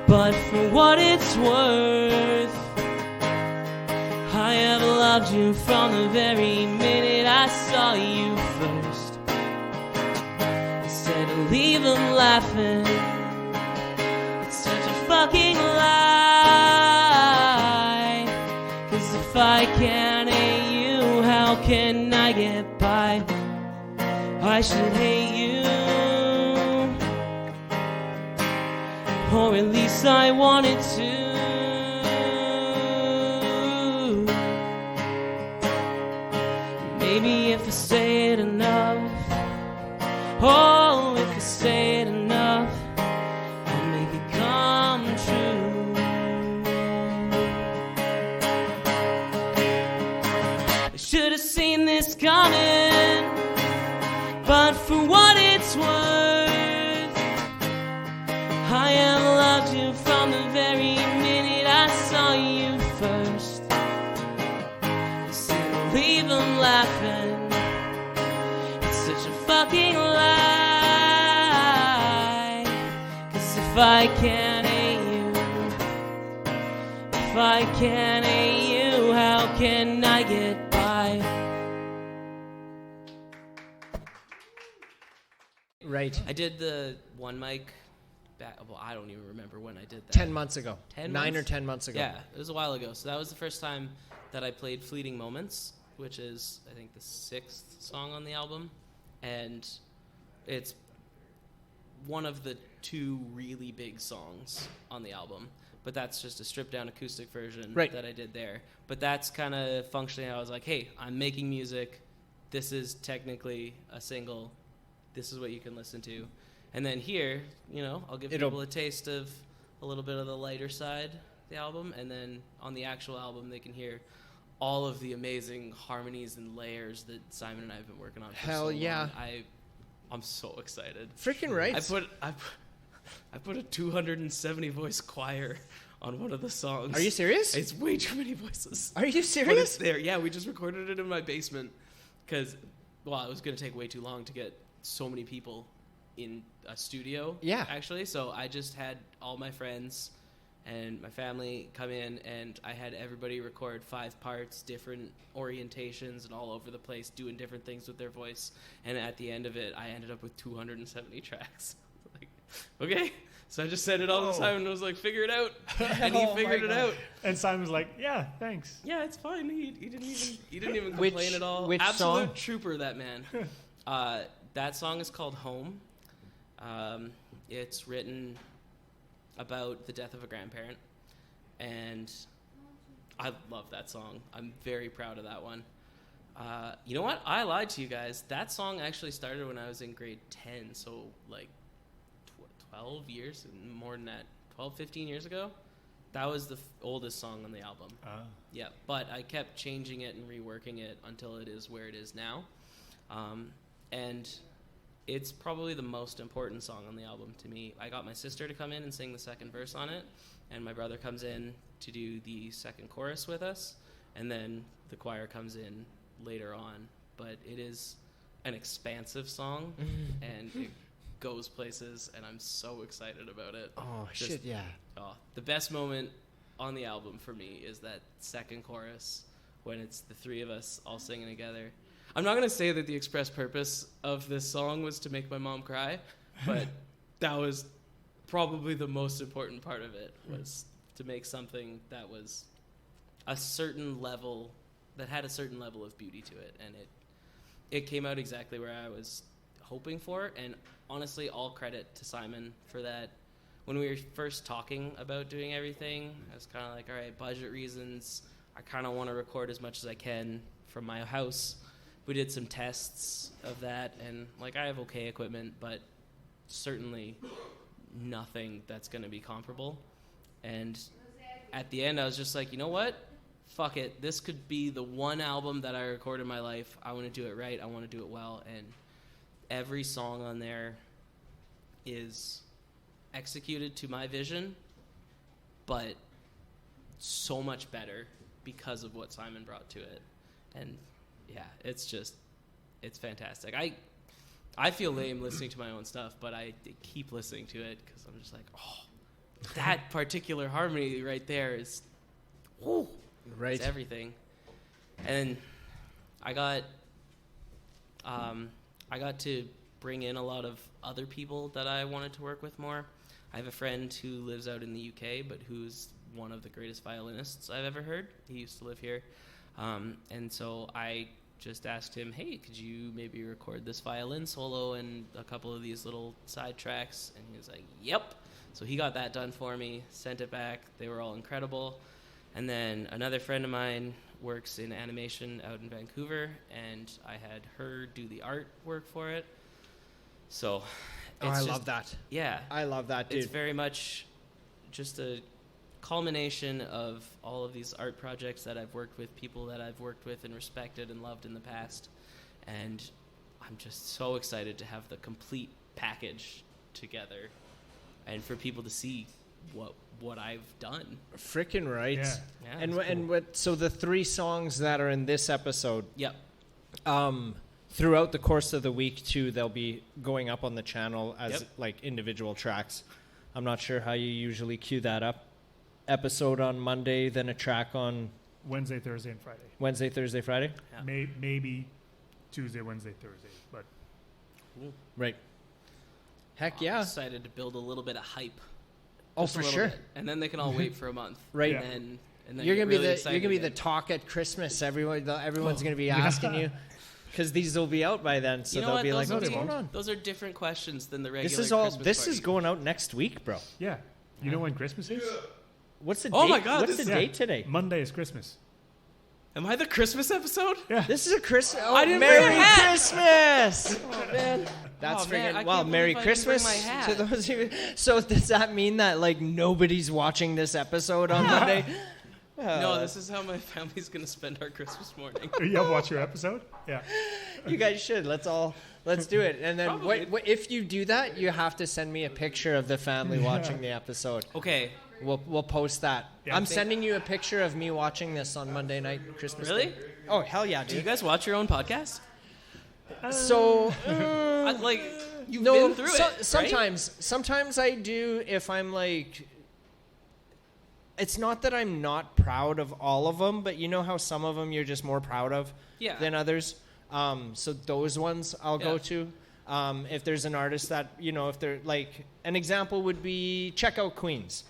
but for what it's worth, I have loved you from the very minute I saw you first. Instead of leave them laughing, it's such a fucking lie. 'Cause if I can't hate you, how can I get by? I should hate you, or at least I wanted to. Maybe if I say it enough, oh, if I say it enough, I'll make it come true. I should have seen this coming, but for what it's worth, I have loved you from the very minute I saw you first. Instead of leave them laughing, it's such a fucking lie. 'Cause if I can't hate you, if I can't hate you, how can I get by? Right. I did the one mic back, well, I don't even remember when I did that. 10 months ago. 10 9 months? or 10 months ago. Yeah, it was a while ago. So that was the first time that I played Fleeting Moments, which is, I think, the 6th song on the album. And it's one of the 2 really big songs on the album. But that's just a stripped-down acoustic version that I did there. But that's kind of functioning. I was like, hey, I'm making music. This is technically a single. This is what you can listen to. And then here, I'll give people a taste of a little bit of the lighter side of the album. And then on the actual album, they can hear all of the amazing harmonies and layers that Simon and I have been working on for Hell so yeah. long. I'm so excited. Freaking right. I put a 270 voice choir on one of the songs. Are you serious? It's way too many voices. Are you But serious? it's there. Yeah, we just recorded it in my basement because, well, it was going to take way too long to get so many people in a studio. Yeah. Actually, so I just had all my friends and my family come in, and I had everybody record 5 parts, different orientations, and all over the place, doing different things with their voice. And at the end of it, I ended up with 270 tracks. Like, okay. So I just said it all the time, and I was like, figure it out. And he figured it out. And Simon was like, yeah, thanks. Yeah, it's fine. He didn't even Which- complain at all. which Absolute song? trooper, that man. That song is called Home. It's written about the death of a grandparent, and I love that song. I'm very proud of that one. You know what? I lied to you guys. That song actually started when I was in grade 10, so like 12 years, more than that, 12, 15 years ago. That was the oldest song on the album. Yeah, but I kept changing it and reworking it until it is where it is now. And it's probably the most important song on the album to me. I got my sister to come in and sing the second verse on it, and my brother comes in to do the second chorus with us, and then the choir comes in later on. But it is an expansive song, and it goes places, and I'm so excited about it. Oh, shit, yeah. The best moment on the album for me is that second chorus when it's the three of us all singing together. I'm not going to say that the express purpose of this song was to make my mom cry, but that was probably the most important part of it, was to make something that was a certain level, that had a certain level of beauty to it, and it came out exactly where I was hoping for. And honestly, all credit to Simon for that. When we were first talking about doing everything, I was kind of like, all right, budget reasons, I kind of want to record as much as I can from my house. We did some tests of that, and like, I have okay equipment, but certainly nothing that's going to be comparable. And at the end, I was just like, you know what? Fuck it. This could be the one album that I record in my life. I want to do it right. I want to do it well. And every song on there is executed to my vision, but so much better because of what Simon brought to it. And yeah, it's fantastic. I feel lame listening to my own stuff, but I keep listening to it because I'm just like, oh, that particular harmony right there is, whoo, right. It's everything. And I got to bring in a lot of other people that I wanted to work with more. I have a friend who lives out in the UK, but who's one of the greatest violinists I've ever heard. He used to live here. And so I just asked him, hey, could you maybe record this violin solo and a couple of these little side tracks? And he was like, yep. So he got that done for me, sent it back. They were all incredible. And then another friend of mine works in animation out in Vancouver, and I had her do the artwork for it. So I love that. Yeah. I love that, dude. It's very much just a culmination of all of these art projects that I've worked with, people that I've worked with and respected and loved in the past. And I'm just so excited to have the complete package together and for people to see what I've done. Freaking right. Yeah, and cool. And what? So the 3 songs that are in this episode. Yep. Throughout the course of the week too, they'll be going up on the channel as Yep. like individual tracks. I'm not sure how you usually cue that up. Episode on Monday, then a track on Wednesday, Thursday, and Friday. Wednesday, Thursday, Friday. Yeah. Maybe Tuesday, Wednesday, Thursday, but Cool. Right. Heck I'm yeah. excited to build a little bit of hype. Oh, Just a for little sure. bit. And then they can all wait for a month. Right. Yeah. And then You're get gonna be really the excited the again. talk at Christmas. Everyone's gonna be asking you because these will be out by then, so You know they'll what? be like, Those "What's will going be- on?" Those are different questions than the regular This is all. Christmas This party. is going out next week, bro. yeah. You know when Christmas is? What's the Oh date? my God, What's this the is- date today? Monday is Christmas. Am I the Christmas episode? Yeah. This is a Christmas. Oh, I didn't bring a Merry hat. Christmas! Oh man, that's Oh, man, I freaking. Well, can't Merry believe I didn't bring Christmas my hat. to those of you. So does that mean that like nobody's watching this episode on Monday? No, this is how my family's going to spend our Christmas morning. You watch your episode? Yeah. You guys should. Let's do it. And then Probably. what, if you do that, you have to send me a picture of the family watching the episode. Okay. We'll post that. Yeah. I'm sending you a picture of me watching this on Monday night, Christmas Really? Day. Oh, hell yeah, Do you dude. guys watch your own podcast? So, You've no, been through it, right? sometimes I do if I'm like, it's not that I'm not proud of all of them, but you know how some of them you're just more proud of Yeah. than others. So those ones I'll go Yeah. to. If there's an artist that, if they're like, an example would be Check Out Queens.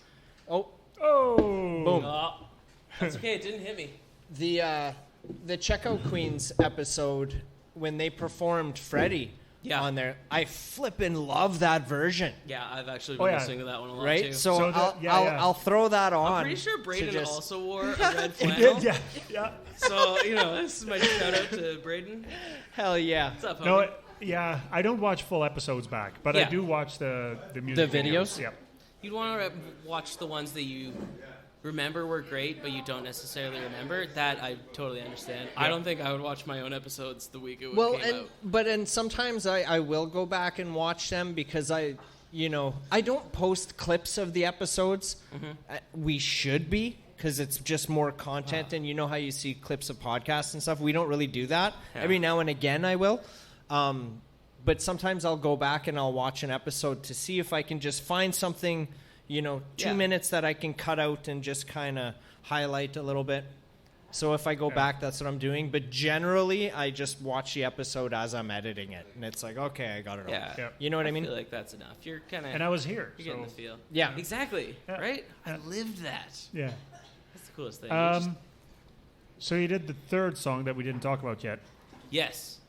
Oh, Oh. boom. Oh, that's okay. It didn't hit me. The Check Out Queens episode when they performed Freddie Yeah. on there, I flippin' love that version. Yeah, I've actually Oh, been yeah. listening to that one a lot Right, too. so, So I'll throw that on. I'm pretty sure to Braden just- also wore a red flannel. Yeah. So, this is my shout out to Braden. Hell yeah! What's up, homie? No, yeah. I don't watch full episodes back, but I Yeah. do watch the music The videos? Yeah. You'd want to watch the ones that you remember were great, but you don't necessarily remember, that I totally understand. Yeah. I don't think I would watch my own episodes the week it came out. And sometimes I will go back and watch them because I don't post clips of the episodes. We should be, because it's just more content, and you know how you see clips of podcasts and stuff. We don't really do that. Yeah. Every now and again I will. But sometimes I'll go back and I'll watch an episode to see if I can just find something, 2 minutes that I can cut out and just kind of highlight a little bit. So if I go back, that's what I'm doing. But generally, I just watch the episode as I'm editing it. And it's like, okay, I got it all. Yeah. Yeah. You know what I I mean? feel like that's enough. You're kind of... And I was here. You're getting the feel. Yeah. Exactly. Yeah. Right? Yeah. I lived that. Yeah. That's the coolest thing. You just- So you did the third song that we didn't talk about yet Yes.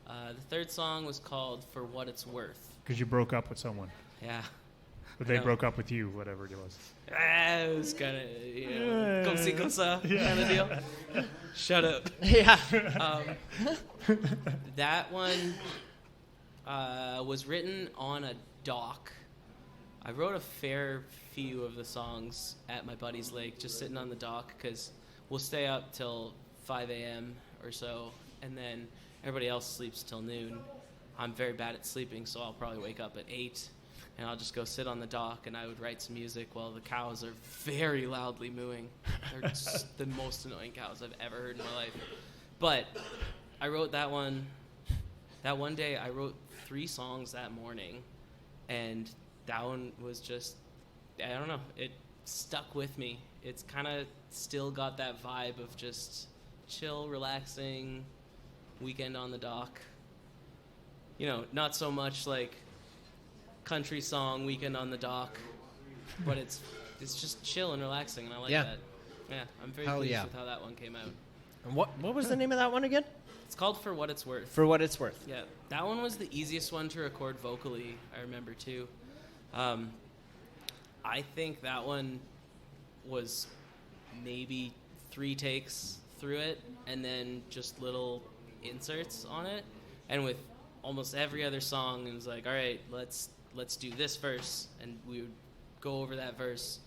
The third song was called For What It's Worth. because you broke up with someone. Yeah. But they know. broke up with you, whatever it was. It was kind of, comme si, comme ça kind of deal. Shut up. Yeah. That one was written on a dock. I wrote a fair few of the songs at my buddy's lake, just sitting on the dock, because we'll stay up till 5 a.m. or so, and then everybody else sleeps till noon. I'm very bad at sleeping, so I'll probably wake up at 8, and I'll just go sit on the dock, and I would write some music while the cows are very loudly mooing. They're just the most annoying cows I've ever heard in my life. But I wrote that one. That one day, I wrote 3 songs that morning, and that one was just, I don't know, it stuck with me. It's kind of still got that vibe of just relaxing, weekend on the dock. Not so much like country song, weekend on the dock, but it's just chill and relaxing, and I like that. Yeah, I'm very pleased with how that one came out. And what was the name of that one again? It's called For What It's Worth. For What It's Worth. Yeah, that one was the easiest one to record vocally, I remember, too. I think that one was maybe 3 takes through it, and then just little inserts on it. And with almost every other song, it was like, all right, let's do this verse, and we would go over that verse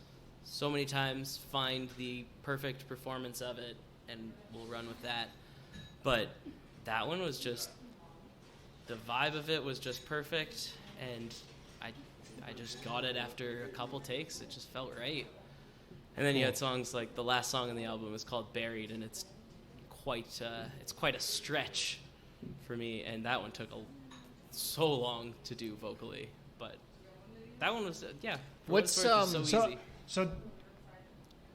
so many times, find the perfect performance of it, and we'll run with that. But that one was just, the vibe of it was just perfect, and I just got it after a couple takes. It just felt right. And then you had songs like the last song on the album is called Buried, and it's quite a stretch for me, and that one took so long to do vocally. But that one was, What's, so easy. So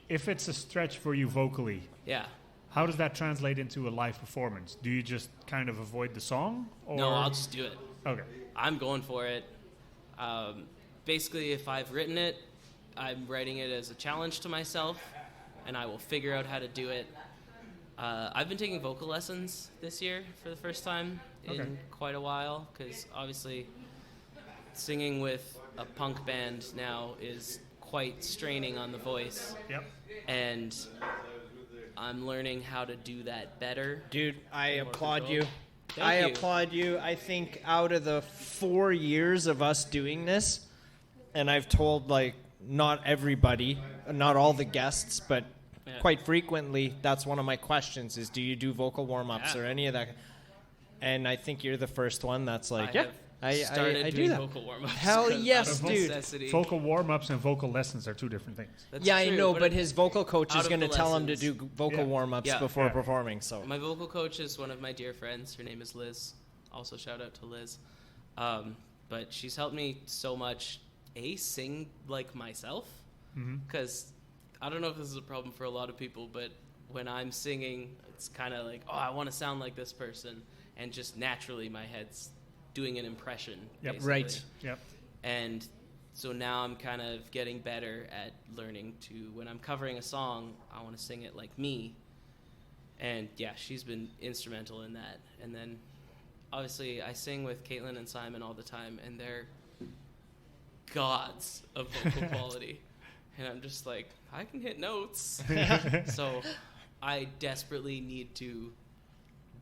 if it's a stretch for you vocally, Yeah. how does that translate into a live performance? Do you just kind of avoid the song? Or? No, I'll just do it. Okay. I'm going for it. Basically, if I've written it, I'm writing it as a challenge to myself, and I will figure out how to do it. I've been taking vocal lessons this year for the first time in quite a while, because obviously singing with a punk band now is quite straining on the voice. Yep. And I'm learning how to do that better. Dude, I More applaud control. you. Thank I you. applaud you. I think out of the 4 years of us doing this, and I've told not everybody, not all the guests, but Yeah. quite frequently, that's one of my questions is, do you do vocal warm-ups Yeah. or any of that? And I think you're the first one that's like, I started I do doing that. vocal warm-ups. Hell 'cause yes, out of dude. necessity. Vocal warm-ups and vocal lessons are 2 different things. That's Yeah, I true, know, but it- his vocal coach out is of going to the tell him to lessons- do vocal Yeah. warm-ups Yeah. before Yeah. performing. So My vocal coach is one of my dear friends. Her name is Liz. Also, shout out to Liz. But she's helped me so much. Sing like myself, because I don't know if this is a problem for a lot of people, but when I'm singing, it's kind of like, oh, I want to sound like this person, and just naturally my head's doing an impression. Yep. basically. Right. Yep. And so now I'm kind of getting better at learning to, when I'm covering a song, I want to sing it like me. And yeah, she's been instrumental in that. And then obviously I sing with Katelyn and Simon all the time, and they're gods of vocal quality. And I'm just like, I can hit notes. So I desperately need to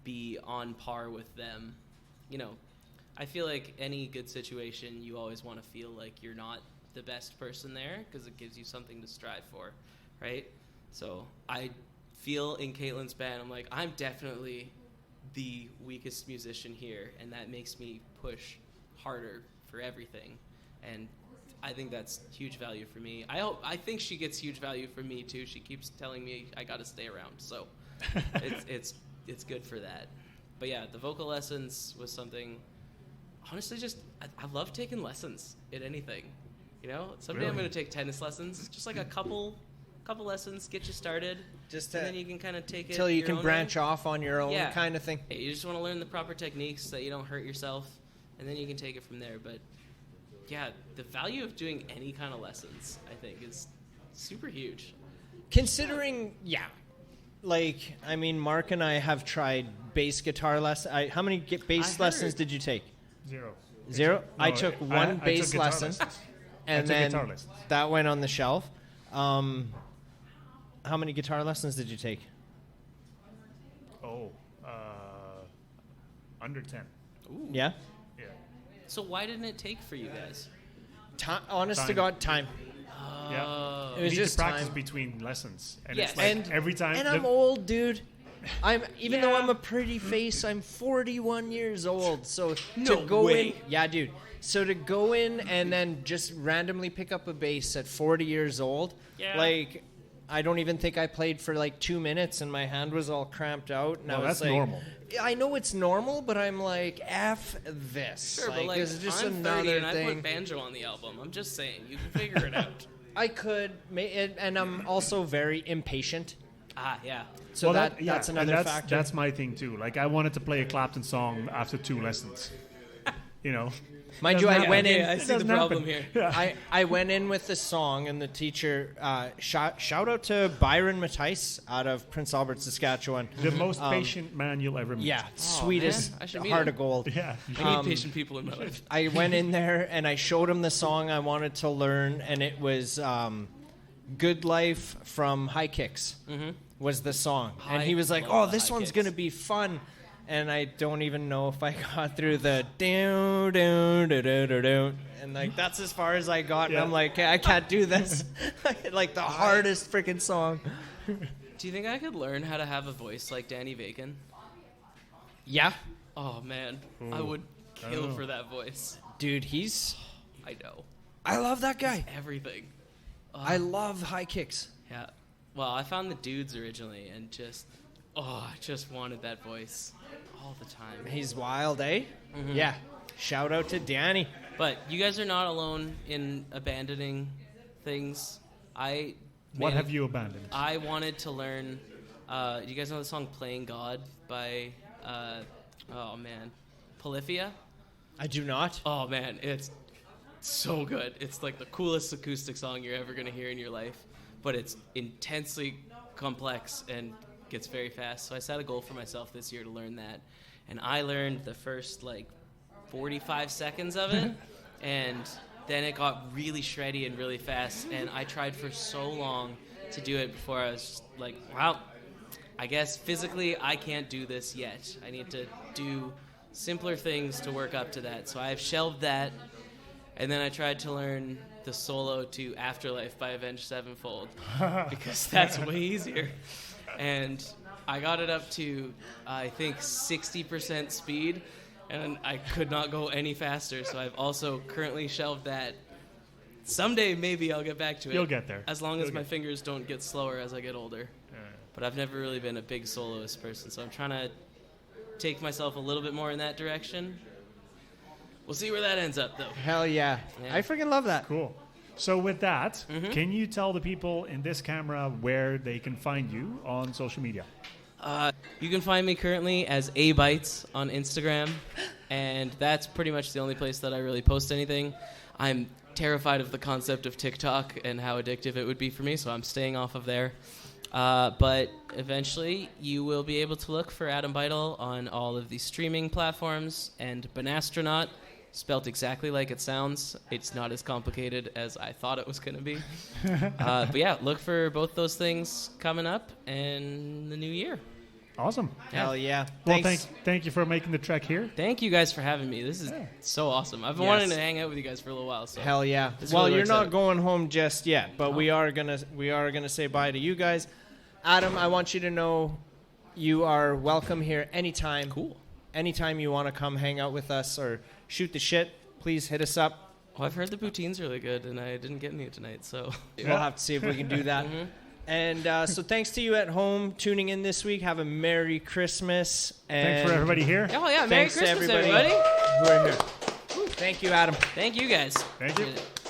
be on par with them. I feel like any good situation, you always want to feel like you're not the best person there, because it gives you something to strive for, right? So I feel in Katelyn's band, I'm like, I'm definitely the weakest musician here, and that makes me push harder for everything. And I think that's huge value for me. I think she gets huge value from me too. She keeps telling me I got to stay around, so it's good for that. But yeah, the vocal lessons was something. Honestly, just I love taking lessons in anything. You know, someday I'm going to take tennis lessons. It's just like a couple lessons, get you started, and then you can kind of take it until you can branch off on your own kind of thing. You just want to learn the proper techniques so that you don't hurt yourself, and then you can take it from there. But yeah, the value of doing any kind of lessons, I think, is super huge. Considering, like, I mean, Mark and I have tried bass guitar lessons. How many bass lessons did you take? Zero? No, I took one bass lesson, and then that went on the shelf. How many guitar lessons did you take? Under 10. Ooh. Yeah? Yeah. So why didn't it take for you guys? Honest to God, time. Yeah. It was just to practice time. between lessons. And Yes. it's like And every time. And I'm old, dude. Even though I'm a pretty face, I'm 41 years old. So No to go way. in, yeah, dude. So to go in and then just randomly pick up a bass at 40 years old, like, I don't even think I played for like 2 minutes, and my hand was all cramped out. And I was that's like, normal. I know it's normal, but I'm like, F this. Sure, but like, it's just I'm 30 another and thing. I put banjo on the album. I'm just saying, you can figure it out. I could, and I'm also very impatient. Yeah. So that's another factor. That's my thing too. Like, I wanted to play a Clapton song after 2 lessons. You know. Mind you, I went in. I see the problem here. Yeah. I went in with the song, and the teacher shout out to Byron Matthijs out of Prince Albert, Saskatchewan. The most patient man you'll ever meet. Yeah, sweetest man. I should meet heart him. of gold. Yeah. I need patient people in my life. I went in there and I showed him the song I wanted to learn, and it was "Good Life" from High Kicks. Was the song, and he was like, "Oh, this one's gonna be fun." And I don't even know if I got through the do do do do do do, and like that's as far as I got. And I'm like, I can't do this. Like the hardest freaking song. Do you think I could learn how to have a voice like Danny Bacon? Yeah, Oh man, I would kill for that voice. dude, I know I love that guy. everything. I love High Kicks. Yeah. Well, I found the dudes originally, and I just wanted that voice all the time. He's wild, eh? Yeah. Shout out to Danny. But you guys are not alone in abandoning things. What have you abandoned? I wanted to learn. Do you guys know the song "Playing God" by Polyphia? I do not. Oh man, it's so good. It's like the coolest acoustic song you're ever gonna hear in your life, but it's intensely complex and gets very fast. So I set a goal for myself this year to learn that, and I learned the first like 45 seconds of it, and then it got really shreddy and really fast, and I tried for so long to do it before I was just like, wow, I guess physically I can't do this yet. I need to do simpler things to work up to that. So I've shelved that, and then I tried to learn the solo to Afterlife by Avenged Sevenfold because that's way easier. And I got it up to, I think, 60% speed, and I could not go any faster, so I've also currently shelved that. Someday, maybe I'll get back to it. You'll get there. As long as my fingers don't get slower as I get older. But I've never really been a big soloist person, so I'm trying to take myself a little bit more in that direction. We'll see where that ends up, though. Hell yeah. I freaking love that. Cool. So with that, can you tell the people in this camera where they can find you on social media? You can find me currently as A-Bites on Instagram, and that's pretty much the only place that I really post anything. I'm terrified of the concept of TikTok and how addictive it would be for me, so I'm staying off of there. But eventually, you will be able to look for Adam Beitel on all of the streaming platforms, and Banastronaut, spelt exactly like it sounds. It's not as complicated as I thought it was going to be. But yeah, look for both those things coming up in the new year. Awesome. Hell yeah. Well, Thanks. thank you for making the trek here. Thank you guys for having me. This is so awesome. I've been wanting to hang out with you guys for a little while. So Hell yeah. this Well, really you're works not out. going home just yet, but we are gonna say bye to you guys. Adam, I want you to know you are welcome here anytime. Cool. Anytime you want to come hang out with us or shoot the shit, please hit us up. Oh, I've heard the poutine's really good, and I didn't get any tonight, so. We'll have to see if we can do that. And so thanks to you at home tuning in this week. Have a Merry Christmas. And Thanks for everybody here. Oh, yeah. Merry thanks to Christmas, everybody everybody. who are here. Thank you, Adam. Thank you guys. Thank you. Did it.